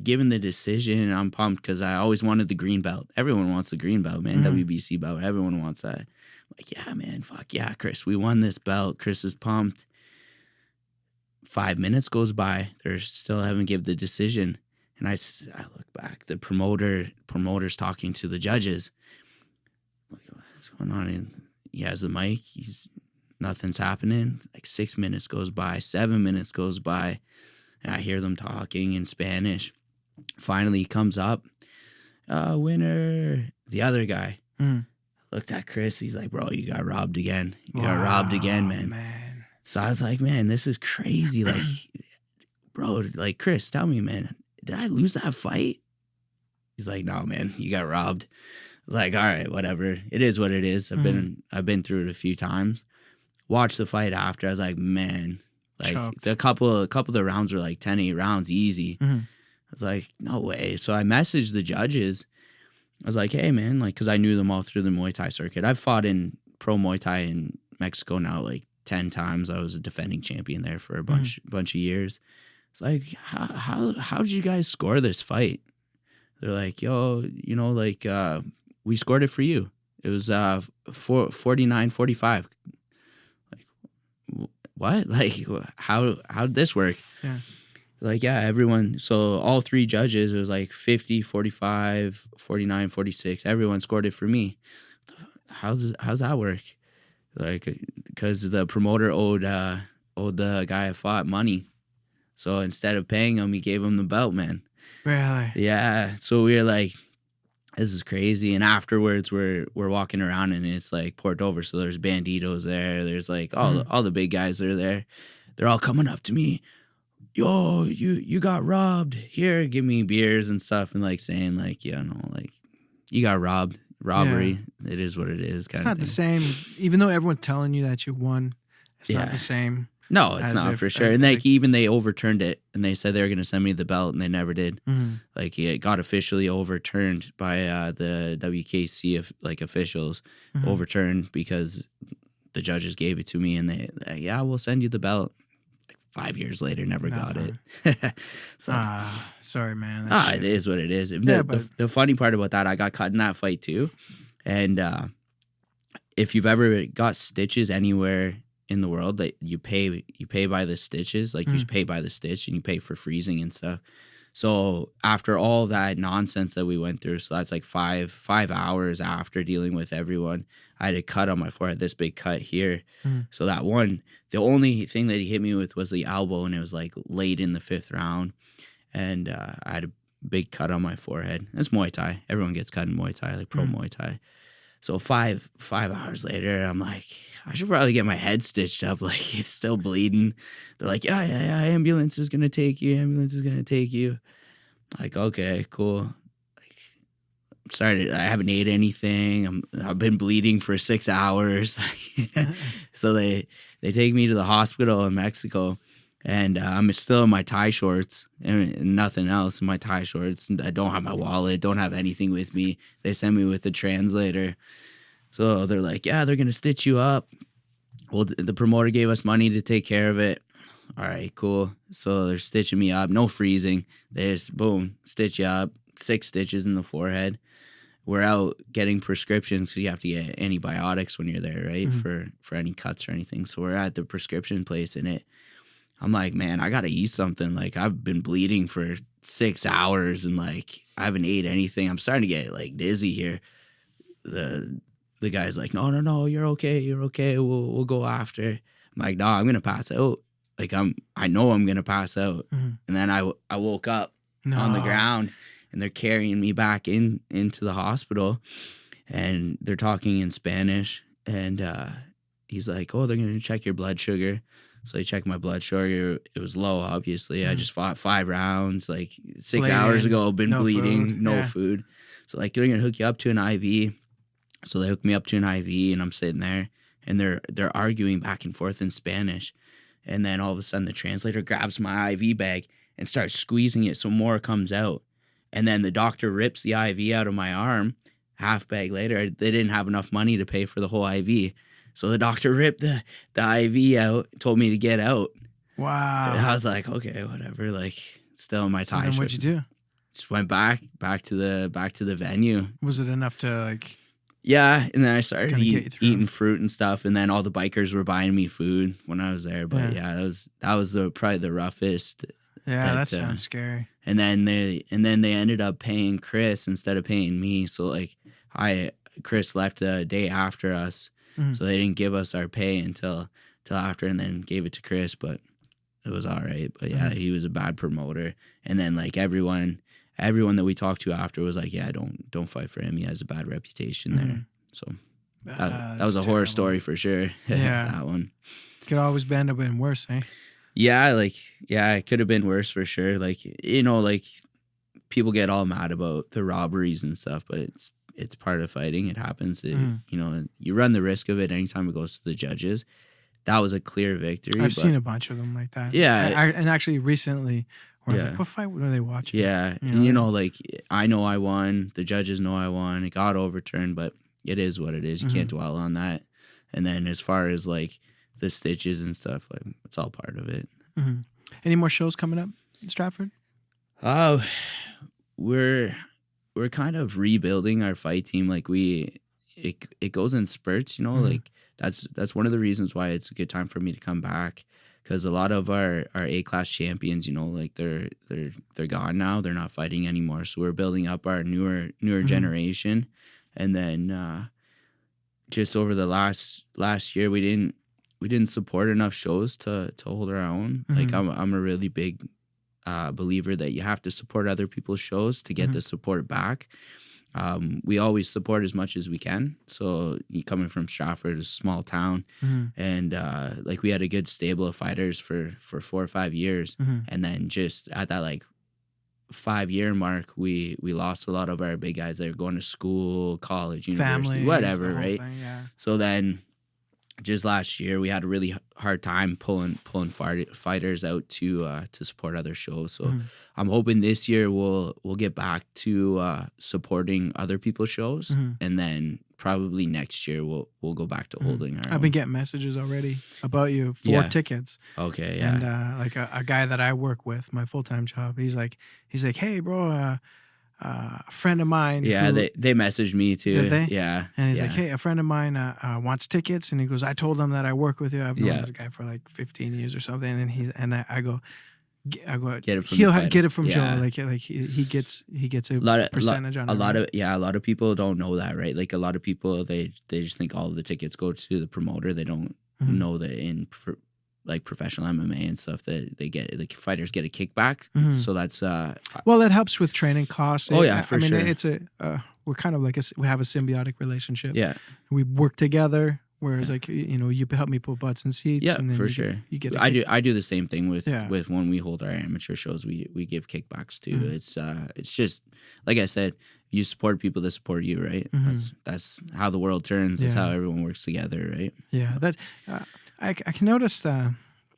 Speaker 2: giving the decision, and I'm pumped because I always wanted the green belt. Everyone wants the green belt, man. WBC belt. Everyone wants that. I'm like, yeah, man. Fuck yeah, Chris. We won this belt. Chris is pumped. 5 minutes goes by. They still haven't given the decision. And I look back. The promoter's talking to the judges. I'm like, what's going on? And he has the mic. Nothing's happening. Like 6 minutes goes by. 7 minutes goes by. And I hear them talking in Spanish. Finally, he comes up. Winner. The other guy looked at Chris. He's like, bro, you got robbed again. You got robbed again, man. So I was like, man, this is crazy. Like, bro, like, Chris, tell me, man, did I lose that fight? He's like, no, man, you got robbed. I was like, all right, whatever. It is what it is. I've been through it a few times. Watched the fight after. I was like, man. Like
Speaker 1: Choked.
Speaker 2: a couple of the rounds were like 10-8 rounds easy. I was like, no way. So I messaged the judges. I was like, hey man, like, cause I knew them all through the Muay Thai circuit. I've fought in pro Muay Thai in Mexico now like 10 times. I was a defending champion there for a bunch of years. It's like, how did you guys score this fight? They're like, yo, you know, like we scored it for you. It was 49-45. What? Like, how did this work? Yeah. Like, yeah, everyone. So all three judges, it was like 50, 45, 49, 46. Everyone scored it for me. How's that work? Like, because the promoter owed the guy I fought money. So instead of paying him, he gave him the belt, man.
Speaker 1: Really?
Speaker 2: Yeah. So we were like, this is crazy. And afterwards, we're walking around and it's like Port Dover. So there's banditos there. There's like all the big guys that are there. They're all coming up to me. Yo, you got robbed. Here, give me beers and stuff. And like saying like, you know, like you got robbed. Robbery. Yeah. It is what it is.
Speaker 1: It's not the same. Even though everyone's telling you that you won, it's not the same.
Speaker 2: No, it's not for sure. And like even they overturned it and they said they were going to send me the belt and they never did. Like it got officially overturned by the WKC officials, overturned because the judges gave it to me and they we'll send you the belt. Like 5 years later, never got it. So
Speaker 1: sorry, man.
Speaker 2: It is what it is. The funny part about that, I got cut in that fight too. And if you've ever got stitches anywhere in the world, that you pay by the stitches, like you pay by the stitch and you pay for freezing and stuff. So after all that nonsense that we went through, so that's like five hours after dealing with everyone, I had a cut on my forehead, this big cut here. So that one, the only thing that he hit me with was the elbow, and it was like late in the 5th round, and I had a big cut on my forehead. It's Muay Thai. Everyone gets cut in Muay Thai, like pro Muay Thai. So five hours later, I'm like, I should probably get my head stitched up. Like, it's still bleeding. They're like, yeah, ambulance is going to take you. Ambulance is going to take you. Like, okay, cool. Like, I haven't ate anything. I've been bleeding for 6 hours. So they take me to the hospital in Mexico. And I'm still in my tie shorts and nothing else in my tie shorts. I don't have my wallet, don't have anything with me. They send me with a translator. So they're like, yeah, they're going to stitch you up. Well, the promoter gave us money to take care of it. All right, cool. So they're stitching me up. No freezing. They just, boom, stitch you up. 6 stitches in the forehead. We're out getting prescriptions because you have to get antibiotics when you're there, right? For any cuts or anything. So we're at the prescription place and I'm like, man, I got to eat something. Like, I've been bleeding for 6 hours and, like, I haven't ate anything. I'm starting to get, like, dizzy here. The guy's like, no, you're okay. We'll go after. I'm like, no, I'm going to pass out. like I know I'm gonna pass out.
Speaker 1: Mhm.
Speaker 2: And then I woke up on the ground, and they're carrying me back into the hospital, and they're talking in Spanish, and he's like, oh, they're gonna check your blood sugar. So they checked my blood sugar. It was low, obviously. I just fought 5 rounds, like 6 hours ago, been bleeding, no food. So like, they're gonna hook you up to an IV. So they hooked me up to an IV, and I'm sitting there, and they're arguing back and forth in Spanish. And then all of a sudden the translator grabs my IV bag and starts squeezing it so more comes out. And then the doctor rips the IV out of my arm. Half bag later, they didn't have enough money to pay for the whole IV. So the doctor ripped the IV out, told me to get out.
Speaker 1: Wow.
Speaker 2: And I was like, okay, whatever. Like, still in my tie.
Speaker 1: Then what'd you do?
Speaker 2: Just went back to the venue.
Speaker 1: Was it enough to like?
Speaker 2: Yeah, and then I started eating fruit and stuff, and then all the bikers were buying me food when I was there. But yeah, that was probably the roughest.
Speaker 1: Yeah, that sounds scary.
Speaker 2: And then they ended up paying Chris instead of paying me. So like, Chris left the day after us, so they didn't give us our pay until after, and then gave it to Chris. But it was all right. But yeah, he was a bad promoter. And then like everyone that we talked to after was like, yeah, don't fight for him. He has a bad reputation there. So that was a horror story for sure.
Speaker 1: Yeah.
Speaker 2: That one.
Speaker 1: Could always end up being worse, eh?
Speaker 2: Yeah, it could have been worse for sure. Like, you know, like people get all mad about the robberies and stuff, but it's part of fighting. It happens. You know, you run the risk of it anytime it goes to the judges. That was a clear victory.
Speaker 1: I've seen a bunch of them like that.
Speaker 2: Yeah.
Speaker 1: And actually recently, where I was like, what fight were they watching?
Speaker 2: Yeah. You know, like, I know I won. The judges know I won. It got overturned, but it is what it is. You can't dwell on that. And then as far as, like, the stitches and stuff, like, it's all part of it.
Speaker 1: Any more shows coming up in Stratford?
Speaker 2: Oh, we're kind of rebuilding our fight team. Like, it goes in spurts, you know, like, that's one of the reasons why it's a good time for me to come back, because a lot of our A-class champions, you know, like they're gone now. They're not fighting anymore. So we're building up our newer generation. And then just over the last year, we didn't support enough shows to hold our own. Like, I'm a really big believer that you have to support other people's shows to get the support back. We always support as much as we can. So coming from Stratford, a small town, and like, we had a good stable of fighters for 4 or 5 years, and then just at that like 5-year mark, we lost a lot of our big guys that were going to school, college, university,
Speaker 1: families,
Speaker 2: whatever, right?
Speaker 1: Thing, yeah.
Speaker 2: So then, just last year, we had a really hard time pulling fighters out to support other shows. So I'm hoping this year we'll get back to supporting other people's shows, and then probably next year we'll go back to holding our own.
Speaker 1: I've been getting messages already about you for tickets.
Speaker 2: Okay, yeah.
Speaker 1: And like a guy that I work with, my full-time job, he's like, hey, bro, a friend of mine.
Speaker 2: Yeah, they messaged me too.
Speaker 1: Did they?
Speaker 2: Yeah.
Speaker 1: And he's like, hey, a friend of mine wants tickets, and he goes, I told him that I work with you. I've known this guy for like 15 years or something, and I go,
Speaker 2: get it from
Speaker 1: he'll get it from Joe. Like he gets a percentage on it.
Speaker 2: A lot of people don't know that, right? Like, a lot of people they just think all of the tickets go to the promoter. They don't know that in like professional MMA and stuff that they get, like, fighters get a kickback. So that's
Speaker 1: well, that helps with training costs.
Speaker 2: Oh yeah, for sure.
Speaker 1: I mean, it's we're kind of like we have a symbiotic relationship.
Speaker 2: Yeah,
Speaker 1: we work together. Whereas, like, you know, you help me put butts in seats.
Speaker 2: Yeah,
Speaker 1: and then
Speaker 2: for
Speaker 1: sure.
Speaker 2: You get. I do the same thing with when we hold our amateur shows. We give kickbacks too. It's just like I said. You support people that support you, right? That's how the world turns. That's how everyone works together, right?
Speaker 1: Yeah, that's. I can notice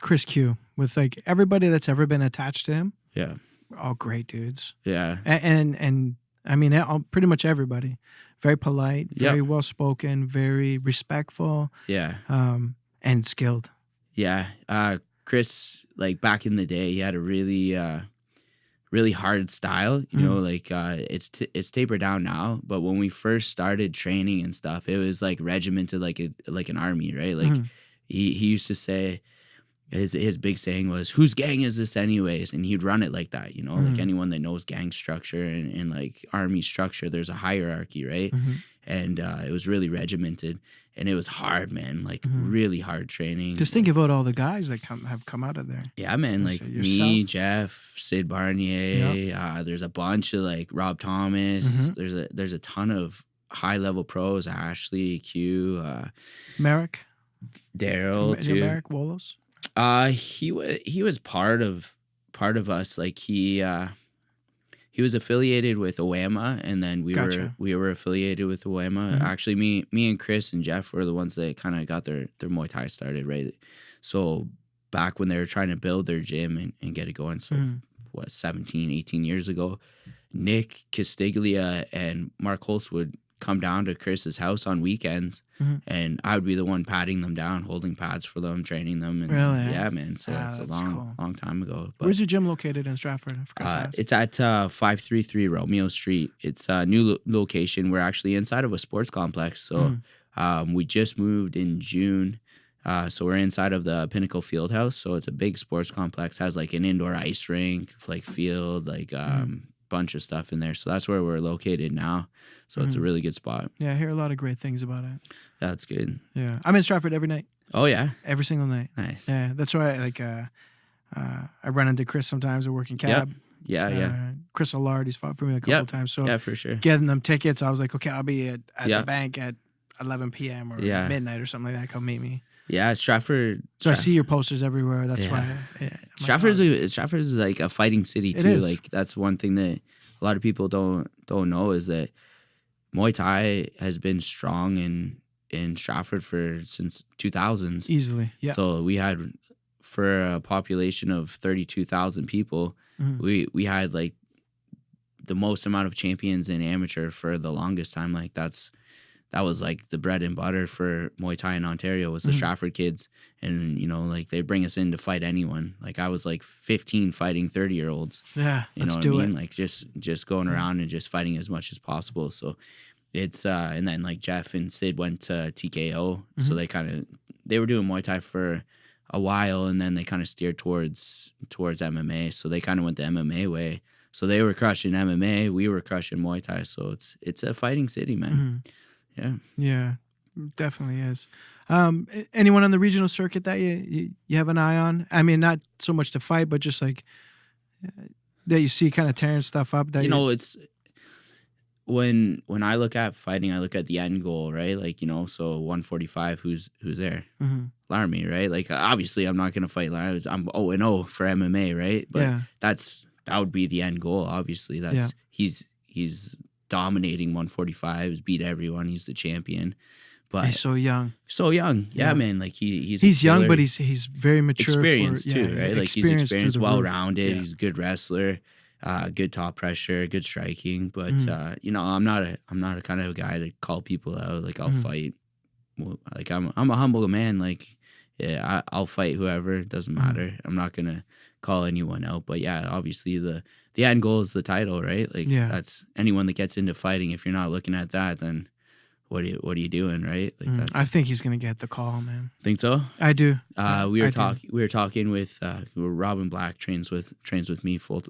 Speaker 1: Chris Q with like everybody that's ever been attached to him.
Speaker 2: Yeah,
Speaker 1: all great dudes.
Speaker 2: Yeah,
Speaker 1: and I mean, pretty much everybody. Very polite, very well spoken, very respectful. Yeah, and skilled.
Speaker 2: Yeah, Chris, like, back in the day, he had a really hard style. You know, like, it's tapered down now. But when we first started training and stuff, it was like regimented, like an army, right? Like. He used to say, his big saying was, whose gang is this anyways? And he'd run it like that, you know, like anyone that knows gang structure and like army structure, there's a hierarchy, right? and it was really regimented, and it was hard, man. Like really hard training.
Speaker 1: Just think about all the guys that have come out of there.
Speaker 2: Yeah, man. Like me, Jeff, Sid Barnier. There's a bunch of like Rob Thomas. There's a ton of high level pros. Ashley, Q,
Speaker 1: Merrick,
Speaker 2: Daryl too.
Speaker 1: Merrick Wolos.
Speaker 2: He was part of us. Like he was affiliated with OAMA, and then we were affiliated with OAMA. Actually, me and Chris and Jeff were the ones that kind of got their Muay Thai started, right? So back when they were trying to build their gym and get it going, so 17, 18 years ago, Nick Castiglia and Mark Holtz would come down to Chris's house on weekends, and I would be the one patting them down, holding pads for them, training them. And
Speaker 1: really?
Speaker 2: Yeah, man. So that's a long time ago. But
Speaker 1: where's your gym located in Stratford?
Speaker 2: It's at 533 Romeo Street. It's a new location. We're actually inside of a sports complex. So we just moved in June. So we're inside of the Pinnacle Fieldhouse. So it's a big sports complex. Has like an indoor ice rink, like field, like bunch of stuff in there. So that's where we're located now. So it's a really good spot.
Speaker 1: Yeah, I hear a lot of great things about it.
Speaker 2: That's good.
Speaker 1: Yeah, I'm in Stratford every night.
Speaker 2: Oh yeah,
Speaker 1: every single night.
Speaker 2: Nice.
Speaker 1: Yeah, that's why I run into Chris sometimes at working cab.
Speaker 2: Yep. Yeah.
Speaker 1: Chris Allard, he's fought for me a couple times. So
Speaker 2: yeah, for sure.
Speaker 1: Getting them tickets, I was like, okay, I'll be at the bank at 11 p.m. or midnight or something like that. Come meet me.
Speaker 2: Yeah, Stratford.
Speaker 1: So I see your posters everywhere. That's why.
Speaker 2: Stratford's like a fighting city too. Like that's one thing that a lot of people don't know is that Muay Thai has been strong in Stratford since 2000s.
Speaker 1: Easily, yeah.
Speaker 2: So we had, for a population of 32,000 people, we had like the most amount of champions in amateur for the longest time. Like that was like the bread and butter for Muay Thai in Ontario was the Stratford kids. And, like they bring us in to fight anyone. Like I was like 15 fighting 30-year-olds.
Speaker 1: Yeah,
Speaker 2: you know what I mean? Like just going around and just fighting as much as possible. So it's, and then like Jeff and Sid went to TKO. So they were doing Muay Thai for a while, and then they kind of steered towards MMA. So they kind of went the MMA way. So they were crushing MMA. We were crushing Muay Thai. So it's a fighting city, man.
Speaker 1: Yeah, definitely is. Anyone on the regional circuit that you have an eye on? I mean, not so much to fight, but just like that you see kind of tearing stuff up. That
Speaker 2: it's when I look at fighting, I look at the end goal, right? Like so 145, who's there? Laramie, right? Like obviously, I'm not gonna fight Laramie. I'm 0-0 for MMA, right? But that would be the end goal. Obviously, he's dominating 145s, beat everyone. He's the champion. But
Speaker 1: he's so young.
Speaker 2: Yeah, man. Like
Speaker 1: he's young, but he's very mature.
Speaker 2: Experienced too, right? Like he's experienced, well-rounded.
Speaker 1: Yeah.
Speaker 2: He's a good wrestler, good top pressure, good striking. But I'm not a kind of guy to call people out. Like I'll fight. Like I'm a humble man. Like I'll fight whoever. It doesn't matter. I'm not gonna call anyone out. But yeah, obviously the end goal is the title, right? Like that's anyone that gets into fighting. If you're not looking at that, then what are you doing, right? Like
Speaker 1: I think he's gonna get the call, man.
Speaker 2: Think so?
Speaker 1: I do.
Speaker 2: We were talking with Robin Black trains with me full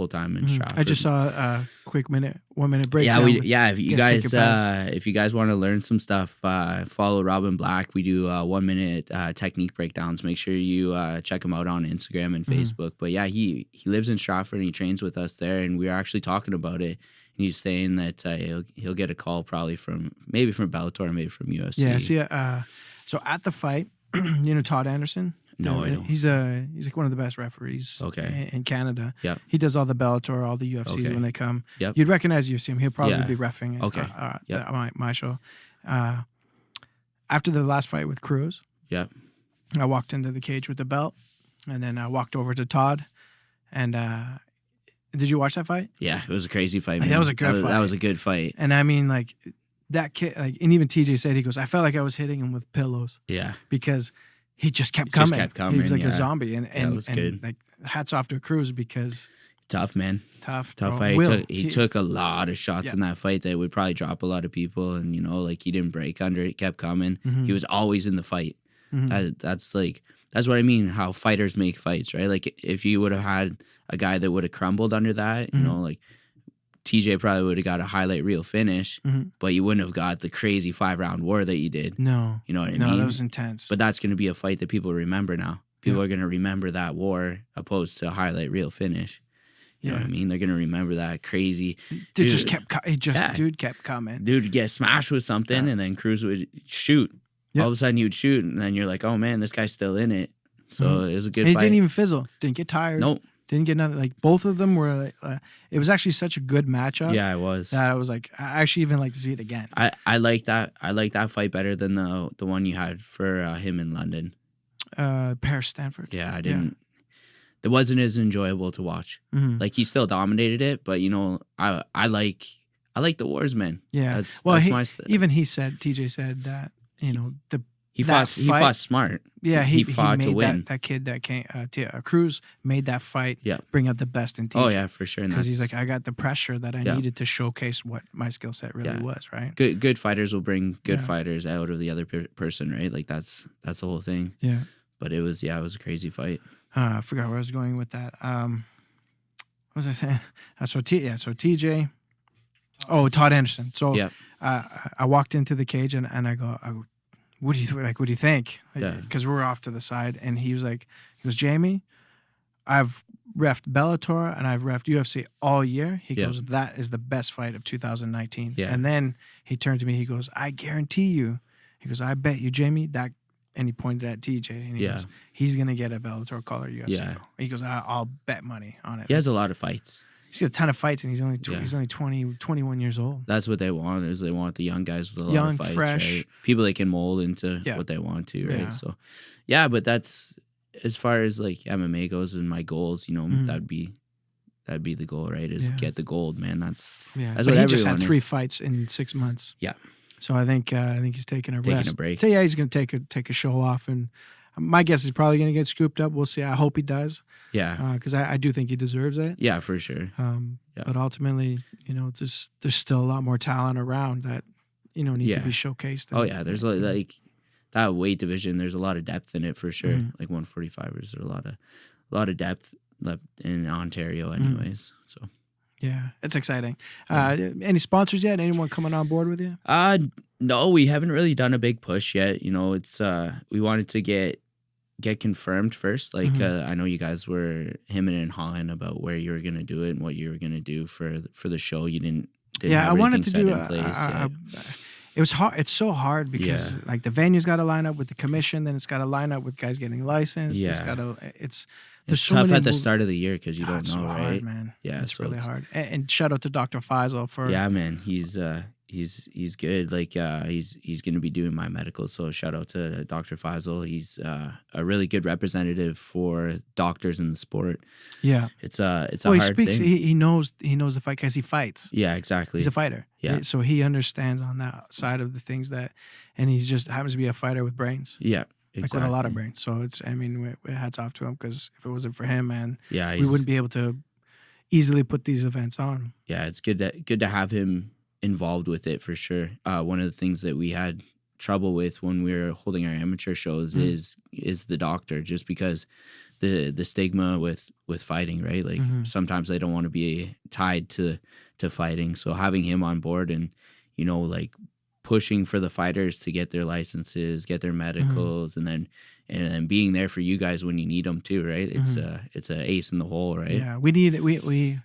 Speaker 2: time in Stratford.
Speaker 1: I just saw a quick 1 minute breakdown.
Speaker 2: If you guys want to learn some stuff, follow Robin Black. We do 1 minute technique breakdowns. Make sure you check him out on Instagram and Facebook. But yeah, he lives in Stratford and he trains with us there, and we were actually talking about it. And he's saying that he'll get a call probably from Bellator or maybe from UFC.
Speaker 1: Yeah. See, so at the fight, Todd Anderson.
Speaker 2: No, I don't.
Speaker 1: He's like one of the best referees in Canada.
Speaker 2: Yeah.
Speaker 1: He does all the Bellator, all the UFC when they come.
Speaker 2: Yep.
Speaker 1: You'd recognize UFC him. He'll probably be reffing my show. After the last fight with Cruz, I walked into the cage with the belt, and then I walked over to Todd. And did you watch that fight?
Speaker 2: Yeah, it was a crazy fight, man.
Speaker 1: That was a good fight.
Speaker 2: That was a good fight.
Speaker 1: And I mean, like, that kid, like, and even TJ said, he goes, I felt like I was hitting him with pillows.
Speaker 2: Yeah.
Speaker 1: Because he just kept coming. He was like a zombie. And
Speaker 2: it was good.
Speaker 1: Like, hats off to Cruz because
Speaker 2: tough, man.
Speaker 1: Tough
Speaker 2: fight. He took a lot of shots in that fight that would probably drop a lot of people. And, like he didn't break under it. He kept coming. He was always in the fight. That's what I mean, how fighters make fights, right? Like if you would have had a guy that would have crumbled under that, like TJ probably would have got a highlight reel finish,
Speaker 1: Mm-hmm.
Speaker 2: but you wouldn't have got the crazy 5-round war that you did.
Speaker 1: No.
Speaker 2: You know what I
Speaker 1: No,
Speaker 2: mean?
Speaker 1: that was intense.
Speaker 2: But that's going to be a fight that people remember now. People are going to remember that war opposed to a highlight reel finish. You know what I mean? They're going to remember that crazy.
Speaker 1: Dude just kept dude kept coming.
Speaker 2: Dude would get smashed with something, and then Cruz would shoot.
Speaker 1: Yep.
Speaker 2: All of a sudden, he would shoot, and then you're like, oh, man, this guy's still in it. So it was a good
Speaker 1: And
Speaker 2: fight.
Speaker 1: he didn't even fizzle. Didn't get tired.
Speaker 2: Nope.
Speaker 1: Didn't get nothing. Like, both of them were, it was actually such a good matchup.
Speaker 2: Yeah, it was.
Speaker 1: That I was like, I actually even like to see it again.
Speaker 2: I like that. I like that fight better than the one you had for him in London.
Speaker 1: Paris Stanford.
Speaker 2: Yeah, I didn't. It wasn't as enjoyable to watch.
Speaker 1: Mm-hmm.
Speaker 2: Like, he still dominated it, but I like the wars, man.
Speaker 1: Yeah.
Speaker 2: That's
Speaker 1: Well,
Speaker 2: my
Speaker 1: TJ said that,
Speaker 2: he fought smart.
Speaker 1: Yeah,
Speaker 2: he
Speaker 1: made
Speaker 2: fought to win.
Speaker 1: That kid that came, Cruz made that fight.
Speaker 2: Yeah.
Speaker 1: Bring out the best in TJ.
Speaker 2: Oh yeah, for sure.
Speaker 1: Because he's like, I got the pressure that I needed to showcase what my skill set really was. Right.
Speaker 2: Good fighters will bring good fighters out of the other person, right? Like that's the whole thing.
Speaker 1: Yeah.
Speaker 2: But it was a crazy fight.
Speaker 1: I forgot where I was going with that. What was I saying? So TJ. Oh, Todd Anderson. So I walked into the cage and I go, what do you think? Because we're off to the side, and he goes, Jamie, I've reffed Bellator and I've reffed UFC all year. He goes, that is the best fight of 2019.
Speaker 2: Yeah.
Speaker 1: And then he turned to me, he goes, I guarantee you. He goes, I bet you, Jamie, that. And he pointed at TJ, and he goes, he's gonna get a Bellator collar UFC.
Speaker 2: Yeah.
Speaker 1: He goes, I'll bet money on it.
Speaker 2: He has a lot of fights.
Speaker 1: He's got a ton of fights, and he's only 20, 21 years old.
Speaker 2: That's what they want. Is they want the young guys with a lot
Speaker 1: Young,
Speaker 2: of fights,
Speaker 1: fresh.
Speaker 2: right? People they can mold into what they want to, right?
Speaker 1: Yeah.
Speaker 2: So, but that's as far as like MMA goes and my goals. That'd be the goal, right? Is get the gold, man. That's
Speaker 1: but
Speaker 2: what
Speaker 1: he just had
Speaker 2: everyone
Speaker 1: 3
Speaker 2: is.
Speaker 1: fights in 6 months.
Speaker 2: Yeah.
Speaker 1: So I think he's taking a rest.
Speaker 2: A break.
Speaker 1: So he's gonna take a show off, and my guess is probably gonna get scooped up. We'll see. I hope he does.
Speaker 2: Yeah.
Speaker 1: Because I do think he deserves it.
Speaker 2: Yeah, for sure.
Speaker 1: But ultimately, there's still a lot more talent around that need to be showcased.
Speaker 2: Oh yeah, there's like that weight division. There's a lot of depth in it for sure. Like 145ers, there's a lot of depth left in Ontario, anyways. So.
Speaker 1: Yeah, it's exciting. Any sponsors yet? Anyone coming on board with you?
Speaker 2: No, we haven't really done a big push yet. It's we wanted to get confirmed first. Like I know you guys were hemming and hawing about where you were gonna do it and what you were gonna do for the show. You didn't have
Speaker 1: I wanted to
Speaker 2: set
Speaker 1: do
Speaker 2: in place yet.
Speaker 1: It was hard. It's so hard because like the venue's got to line up with the commission, then it's got to line up with guys getting licensed.
Speaker 2: Yeah.
Speaker 1: There's so
Speaker 2: tough
Speaker 1: many
Speaker 2: at the start of the year because you don't
Speaker 1: it's
Speaker 2: know,
Speaker 1: so
Speaker 2: right?
Speaker 1: hard, man.
Speaker 2: Yeah,
Speaker 1: it's
Speaker 2: so
Speaker 1: really hard. And shout out to Dr. Faisal for
Speaker 2: man. He's good. Like he's going to be doing my medical. So shout out to Dr. Faisal. He's a really good representative for doctors in the sport.
Speaker 1: Yeah,
Speaker 2: it's a
Speaker 1: well,
Speaker 2: hard
Speaker 1: he speaks.
Speaker 2: thing.
Speaker 1: He knows the fight because he fights.
Speaker 2: Yeah, exactly.
Speaker 1: He's a fighter.
Speaker 2: Yeah.
Speaker 1: So he understands on that side of the things and he's just happens to be a fighter with brains.
Speaker 2: Yeah. Exactly.
Speaker 1: Like with a lot of brains. So hats off to him because if it wasn't for him, man,
Speaker 2: yeah,
Speaker 1: we wouldn't be able to easily put these events on.
Speaker 2: Yeah, it's good to have him involved with it for sure. One of the things that we had trouble with when we were holding our amateur shows is the doctor, just because the stigma with fighting, right? Like sometimes they don't want to be tied to fighting. So having him on board and like pushing for the fighters to get their licenses, get their medicals, and then being there for you guys when you need them too, right? It's a ace in the hole, right?
Speaker 1: Yeah, we need it. We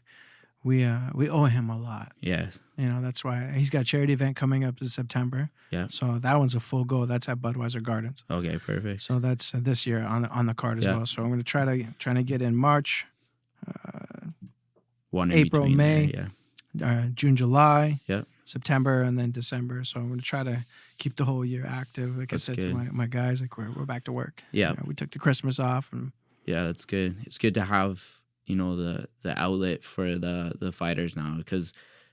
Speaker 1: owe him a lot.
Speaker 2: Yes.
Speaker 1: That's why he's got a charity event coming up in September.
Speaker 2: Yeah.
Speaker 1: So that one's a full go. That's at Budweiser Gardens.
Speaker 2: Okay, perfect.
Speaker 1: So that's this year on the card as well. So I'm going to try to get in March,
Speaker 2: One in
Speaker 1: April,
Speaker 2: between
Speaker 1: May,
Speaker 2: there,
Speaker 1: June, July,
Speaker 2: Yep.
Speaker 1: September, and then December. So I'm going to try to keep the whole year active. Like
Speaker 2: That's
Speaker 1: I said
Speaker 2: good.
Speaker 1: to my guys, like we're back to work.
Speaker 2: Yeah.
Speaker 1: We took the Christmas off, and
Speaker 2: Yeah, that's good. It's good to have, the outlet for the fighters now, because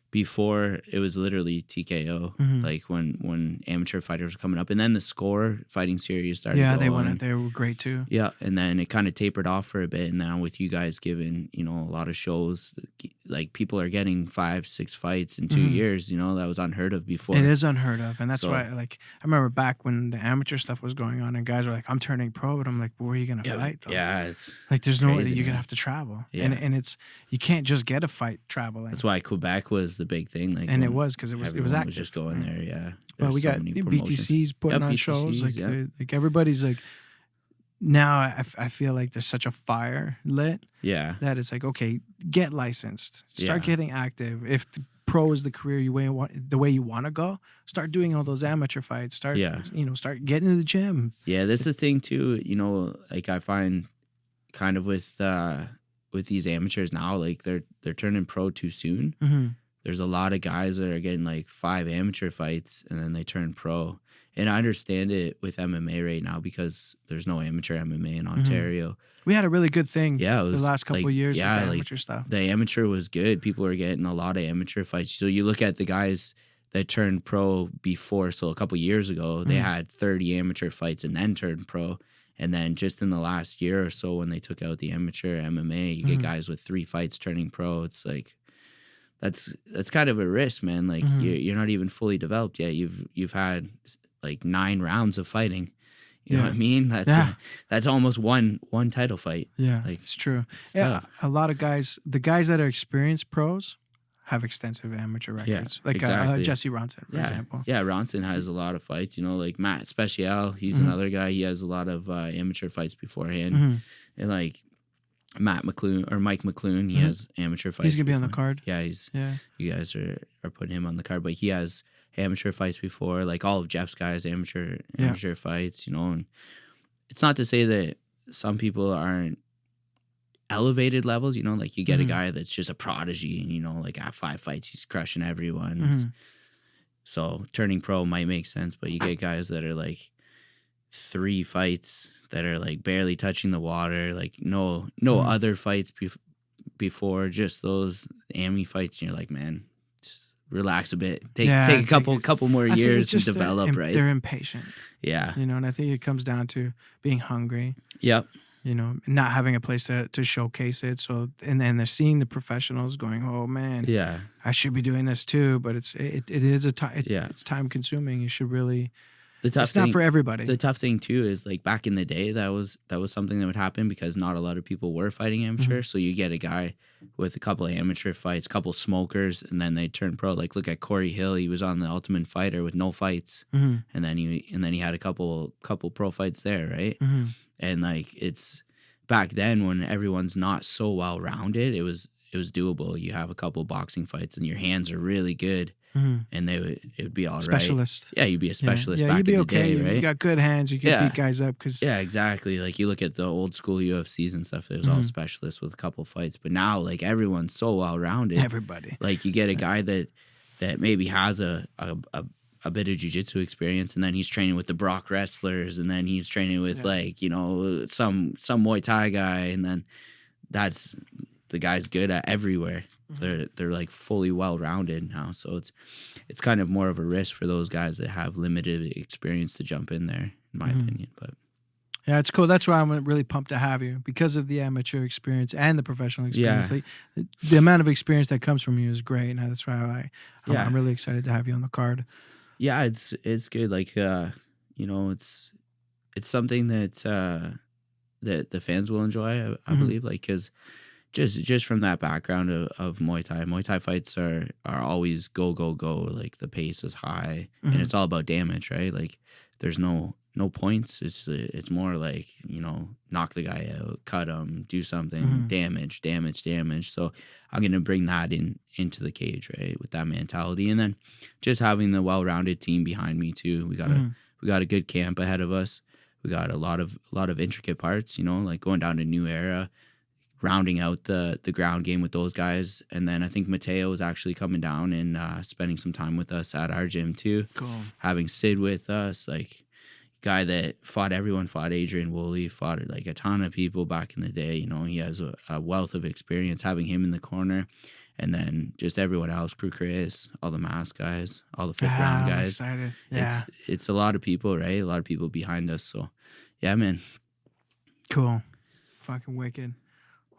Speaker 2: before it was literally TKO, like when amateur fighters were coming up, and then the Score fighting series started.
Speaker 1: they
Speaker 2: going.
Speaker 1: went. They were great too.
Speaker 2: Yeah, and then it kind of tapered off for a bit, and now with you guys giving a lot of shows, like people are getting 5-6 fights in 2 years. You know, that was unheard of before.
Speaker 1: It is unheard of, and that's
Speaker 2: So-
Speaker 1: why, like, I remember back when the amateur stuff was going on, and guys were like, "I'm turning pro," but I'm like, "Where are you gonna fight, though?"
Speaker 2: Yeah, it's
Speaker 1: Like, there's no way
Speaker 2: crazy,
Speaker 1: you're gonna
Speaker 2: man.
Speaker 1: have to travel,
Speaker 2: Yeah.
Speaker 1: and it's you can't just get a fight traveling.
Speaker 2: That's why Quebec was the big thing. Like,
Speaker 1: And it
Speaker 2: when
Speaker 1: was because it was
Speaker 2: everyone
Speaker 1: active.
Speaker 2: was just going there. Yeah,
Speaker 1: But
Speaker 2: There's
Speaker 1: we
Speaker 2: so
Speaker 1: got
Speaker 2: many promotions.
Speaker 1: BTCs putting
Speaker 2: Yeah,
Speaker 1: on shows.
Speaker 2: BTCs,
Speaker 1: Like,
Speaker 2: yeah.
Speaker 1: like everybody's like, now I feel like there's such a fire lit
Speaker 2: Yeah,
Speaker 1: that it's like, okay, get licensed, start
Speaker 2: Yeah.
Speaker 1: getting active. If the pro is the career the way you want to go, start doing all those amateur fights. Start,
Speaker 2: Yeah.
Speaker 1: start getting to the gym.
Speaker 2: yeah. That's the thing too. You know, like I find kind of with these amateurs now, like they're turning pro too soon.
Speaker 1: Mm-hmm.
Speaker 2: There's a lot of guys that are getting like 5 amateur fights and then they turn pro. And I understand it with MMA right now because there's no amateur MMA in Ontario.
Speaker 1: We had a really good thing.
Speaker 2: Yeah, it was
Speaker 1: the last couple
Speaker 2: like,
Speaker 1: of years
Speaker 2: yeah,
Speaker 1: with the
Speaker 2: like,
Speaker 1: amateur stuff.
Speaker 2: The amateur was good. People were getting a lot of amateur fights. So you look at the guys that turned pro before. So a couple years ago, they had 30 amateur fights and then turned pro. And then just in the last year or so, when they took out the amateur MMA, you get guys with 3 fights turning pro. It's like that's kind of a risk, man. Like you're not even fully developed yet. You've had like 9 rounds of fighting. You know what I mean? That's almost one title fight.
Speaker 1: Yeah,
Speaker 2: Like,
Speaker 1: it's true.
Speaker 2: It's
Speaker 1: Yeah,
Speaker 2: tough.
Speaker 1: a lot of guys, the guys that are experienced pros, have extensive amateur records. Like
Speaker 2: exactly.
Speaker 1: Jesse Ronson, for
Speaker 2: Yeah,
Speaker 1: example.
Speaker 2: yeah. Ronson has a lot of fights. You know, like Matt Special. He's another guy. He has a lot of amateur fights beforehand. And like Mike McClune, he has amateur fights.
Speaker 1: He's gonna be on the
Speaker 2: before.
Speaker 1: card.
Speaker 2: Yeah, you guys are putting him on the card, but he has amateur fights before. Like all of Jeff's guys, amateur fights. You know, and it's not to say that some people aren't elevated levels. You know, like you get a guy that's just a prodigy, and you know, like at 5 fights, he's crushing everyone. So turning pro might make sense, but you get guys that are like 3 fights that are like barely touching the water, like no other fights before, just those AMI fights, and you're like, man, just relax a bit, take a couple more years to develop, right?
Speaker 1: They're impatient,
Speaker 2: Yeah,
Speaker 1: you know, and I think it comes down to being hungry.
Speaker 2: Yep.
Speaker 1: You know, not having a place to showcase it. So, and then they're seeing the professionals going, "Oh man,
Speaker 2: Yeah.
Speaker 1: I should be doing this too." But it is it's time consuming. You should really. It's not for everybody.
Speaker 2: The tough thing too is like back in the day, that was something that would happen because not a lot of people were fighting amateur. So you get a guy with a couple of amateur fights, couple smokers, and then they turn pro. Like look at Corey Hill, he was on the Ultimate Fighter with no fights, and then he had a couple pro fights there, right? And like it's back then when everyone's not so well rounded, it was doable. You have a couple boxing fights and your hands are really good. And it would be all
Speaker 1: specialist.
Speaker 2: right. Yeah, you'd be a specialist
Speaker 1: Yeah,
Speaker 2: back
Speaker 1: you'd be
Speaker 2: in the
Speaker 1: okay.
Speaker 2: day, right?
Speaker 1: You got good hands. You can beat guys up because
Speaker 2: Yeah, exactly. Like you look at the old school UFCs and stuff, it was all specialists with a couple fights. But now like everyone's so well rounded.
Speaker 1: everybody.
Speaker 2: Like you get a guy that maybe has a bit of jiu-jitsu experience, and then he's training with the Brock wrestlers, and then he's training with like, you know, some Muay Thai guy, and then that's the guy's good at everywhere. They're like fully well-rounded now, so it's kind of more of a risk for those guys that have limited experience to jump in there, in my opinion. But
Speaker 1: yeah, it's cool. That's why I'm really pumped to have you, because of the amateur experience and the professional experience.
Speaker 2: Yeah.
Speaker 1: Like the amount of experience that comes from you is great, and that's why I'm really excited to have you on the card.
Speaker 2: Yeah, it's good. Like you know, it's something that the fans will enjoy. I believe, like because. Just from that background of Muay Thai fights are always go. Like the pace is high and it's all about damage, right? Like there's no points. It's more like, you know, knock the guy out, cut him, do something, damage. So I'm gonna bring that into the cage, right, with that mentality, and then just having the well-rounded team behind me too. We got a good camp ahead of us. We got a lot of intricate parts, you know, like going down to New Era. Rounding out the ground game with those guys. And then I think Mateo is actually coming down and spending some time with us at our gym too.
Speaker 1: Cool.
Speaker 2: Having Sid with us, like guy that fought everyone, fought Adrian Woolley, fought like a ton of people back in the day. You know, he has a wealth of experience. Having him in the corner, and then just everyone else, Kru Chris, all the mask guys, all the fifth round guys.
Speaker 1: I'm excited. Yeah.
Speaker 2: It's a lot of people, right? A lot of people behind us. So yeah, man.
Speaker 1: Cool. Fucking wicked.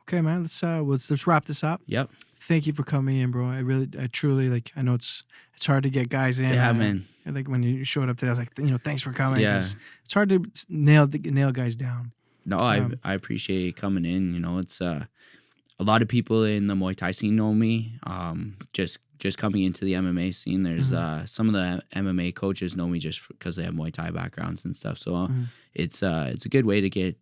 Speaker 1: Okay, man. Let's wrap this up.
Speaker 2: Yep.
Speaker 1: thank you for coming in, bro. I truly like. I know it's hard to get guys in.
Speaker 2: Yeah, man.
Speaker 1: Like when you showed up today, I was like, thanks for coming.
Speaker 2: Yeah.
Speaker 1: 'Cause it's hard to nail guys down.
Speaker 2: No, I appreciate you coming in. You know, it's a lot of people in the Muay Thai scene know me. Just coming into the MMA scene, there's some of the MMA coaches know me just because they have Muay Thai backgrounds and stuff. So it's a good way to get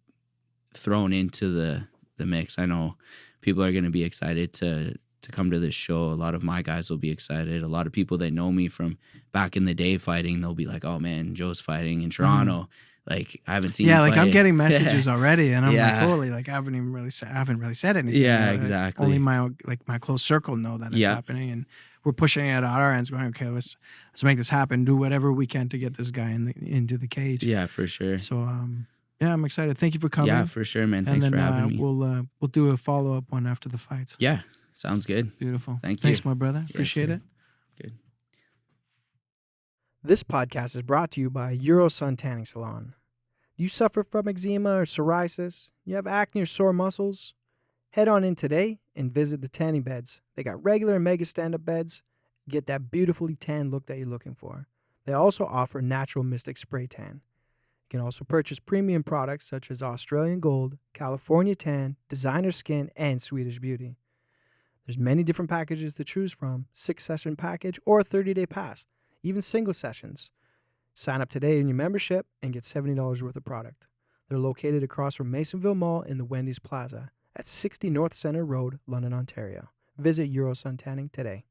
Speaker 2: thrown into the mix. I know people are going to be excited to come to this show. A lot of my guys will be excited. A lot of people that know me from back in the day fighting, they'll be like, "Oh man, Joe's fighting in Toronto." Like I haven't seen.
Speaker 1: Yeah,
Speaker 2: him
Speaker 1: like
Speaker 2: fight.
Speaker 1: I'm getting messages already, and I'm
Speaker 2: Yeah.
Speaker 1: like, holy, like I haven't really said anything.
Speaker 2: Yeah,
Speaker 1: Like,
Speaker 2: exactly.
Speaker 1: only my close circle know that it's happening, and we're pushing it at our ends, going, okay, let's make this happen. Do whatever we can to get this guy into the cage.
Speaker 2: Yeah, for sure.
Speaker 1: So yeah, I'm excited. Thank you for coming.
Speaker 2: Yeah, for sure, man. Thanks for having me.
Speaker 1: We'll do a follow-up one after the fights.
Speaker 2: Yeah, sounds good.
Speaker 1: Beautiful.
Speaker 2: Thanks,
Speaker 1: Thanks, my brother. Appreciate it.
Speaker 2: Good.
Speaker 1: This podcast is brought to you by Eurosun Tanning Salon. You suffer from eczema or psoriasis? You have acne or sore muscles? Head on in today and visit the tanning beds. They got regular and mega stand-up beds. Get that beautifully tan look that you're looking for. They also offer natural Mystic Spray Tan. You can also purchase premium products such as Australian Gold, California Tan, Designer Skin, and Swedish Beauty. There's many different packages to choose from, 6-session package or a 30-day pass, even single sessions. Sign up today in your membership and get $70 worth of product. They're located across from Masonville Mall in the Wendy's Plaza at 60 North Center Road, London, Ontario. Visit Eurosun Tanning today.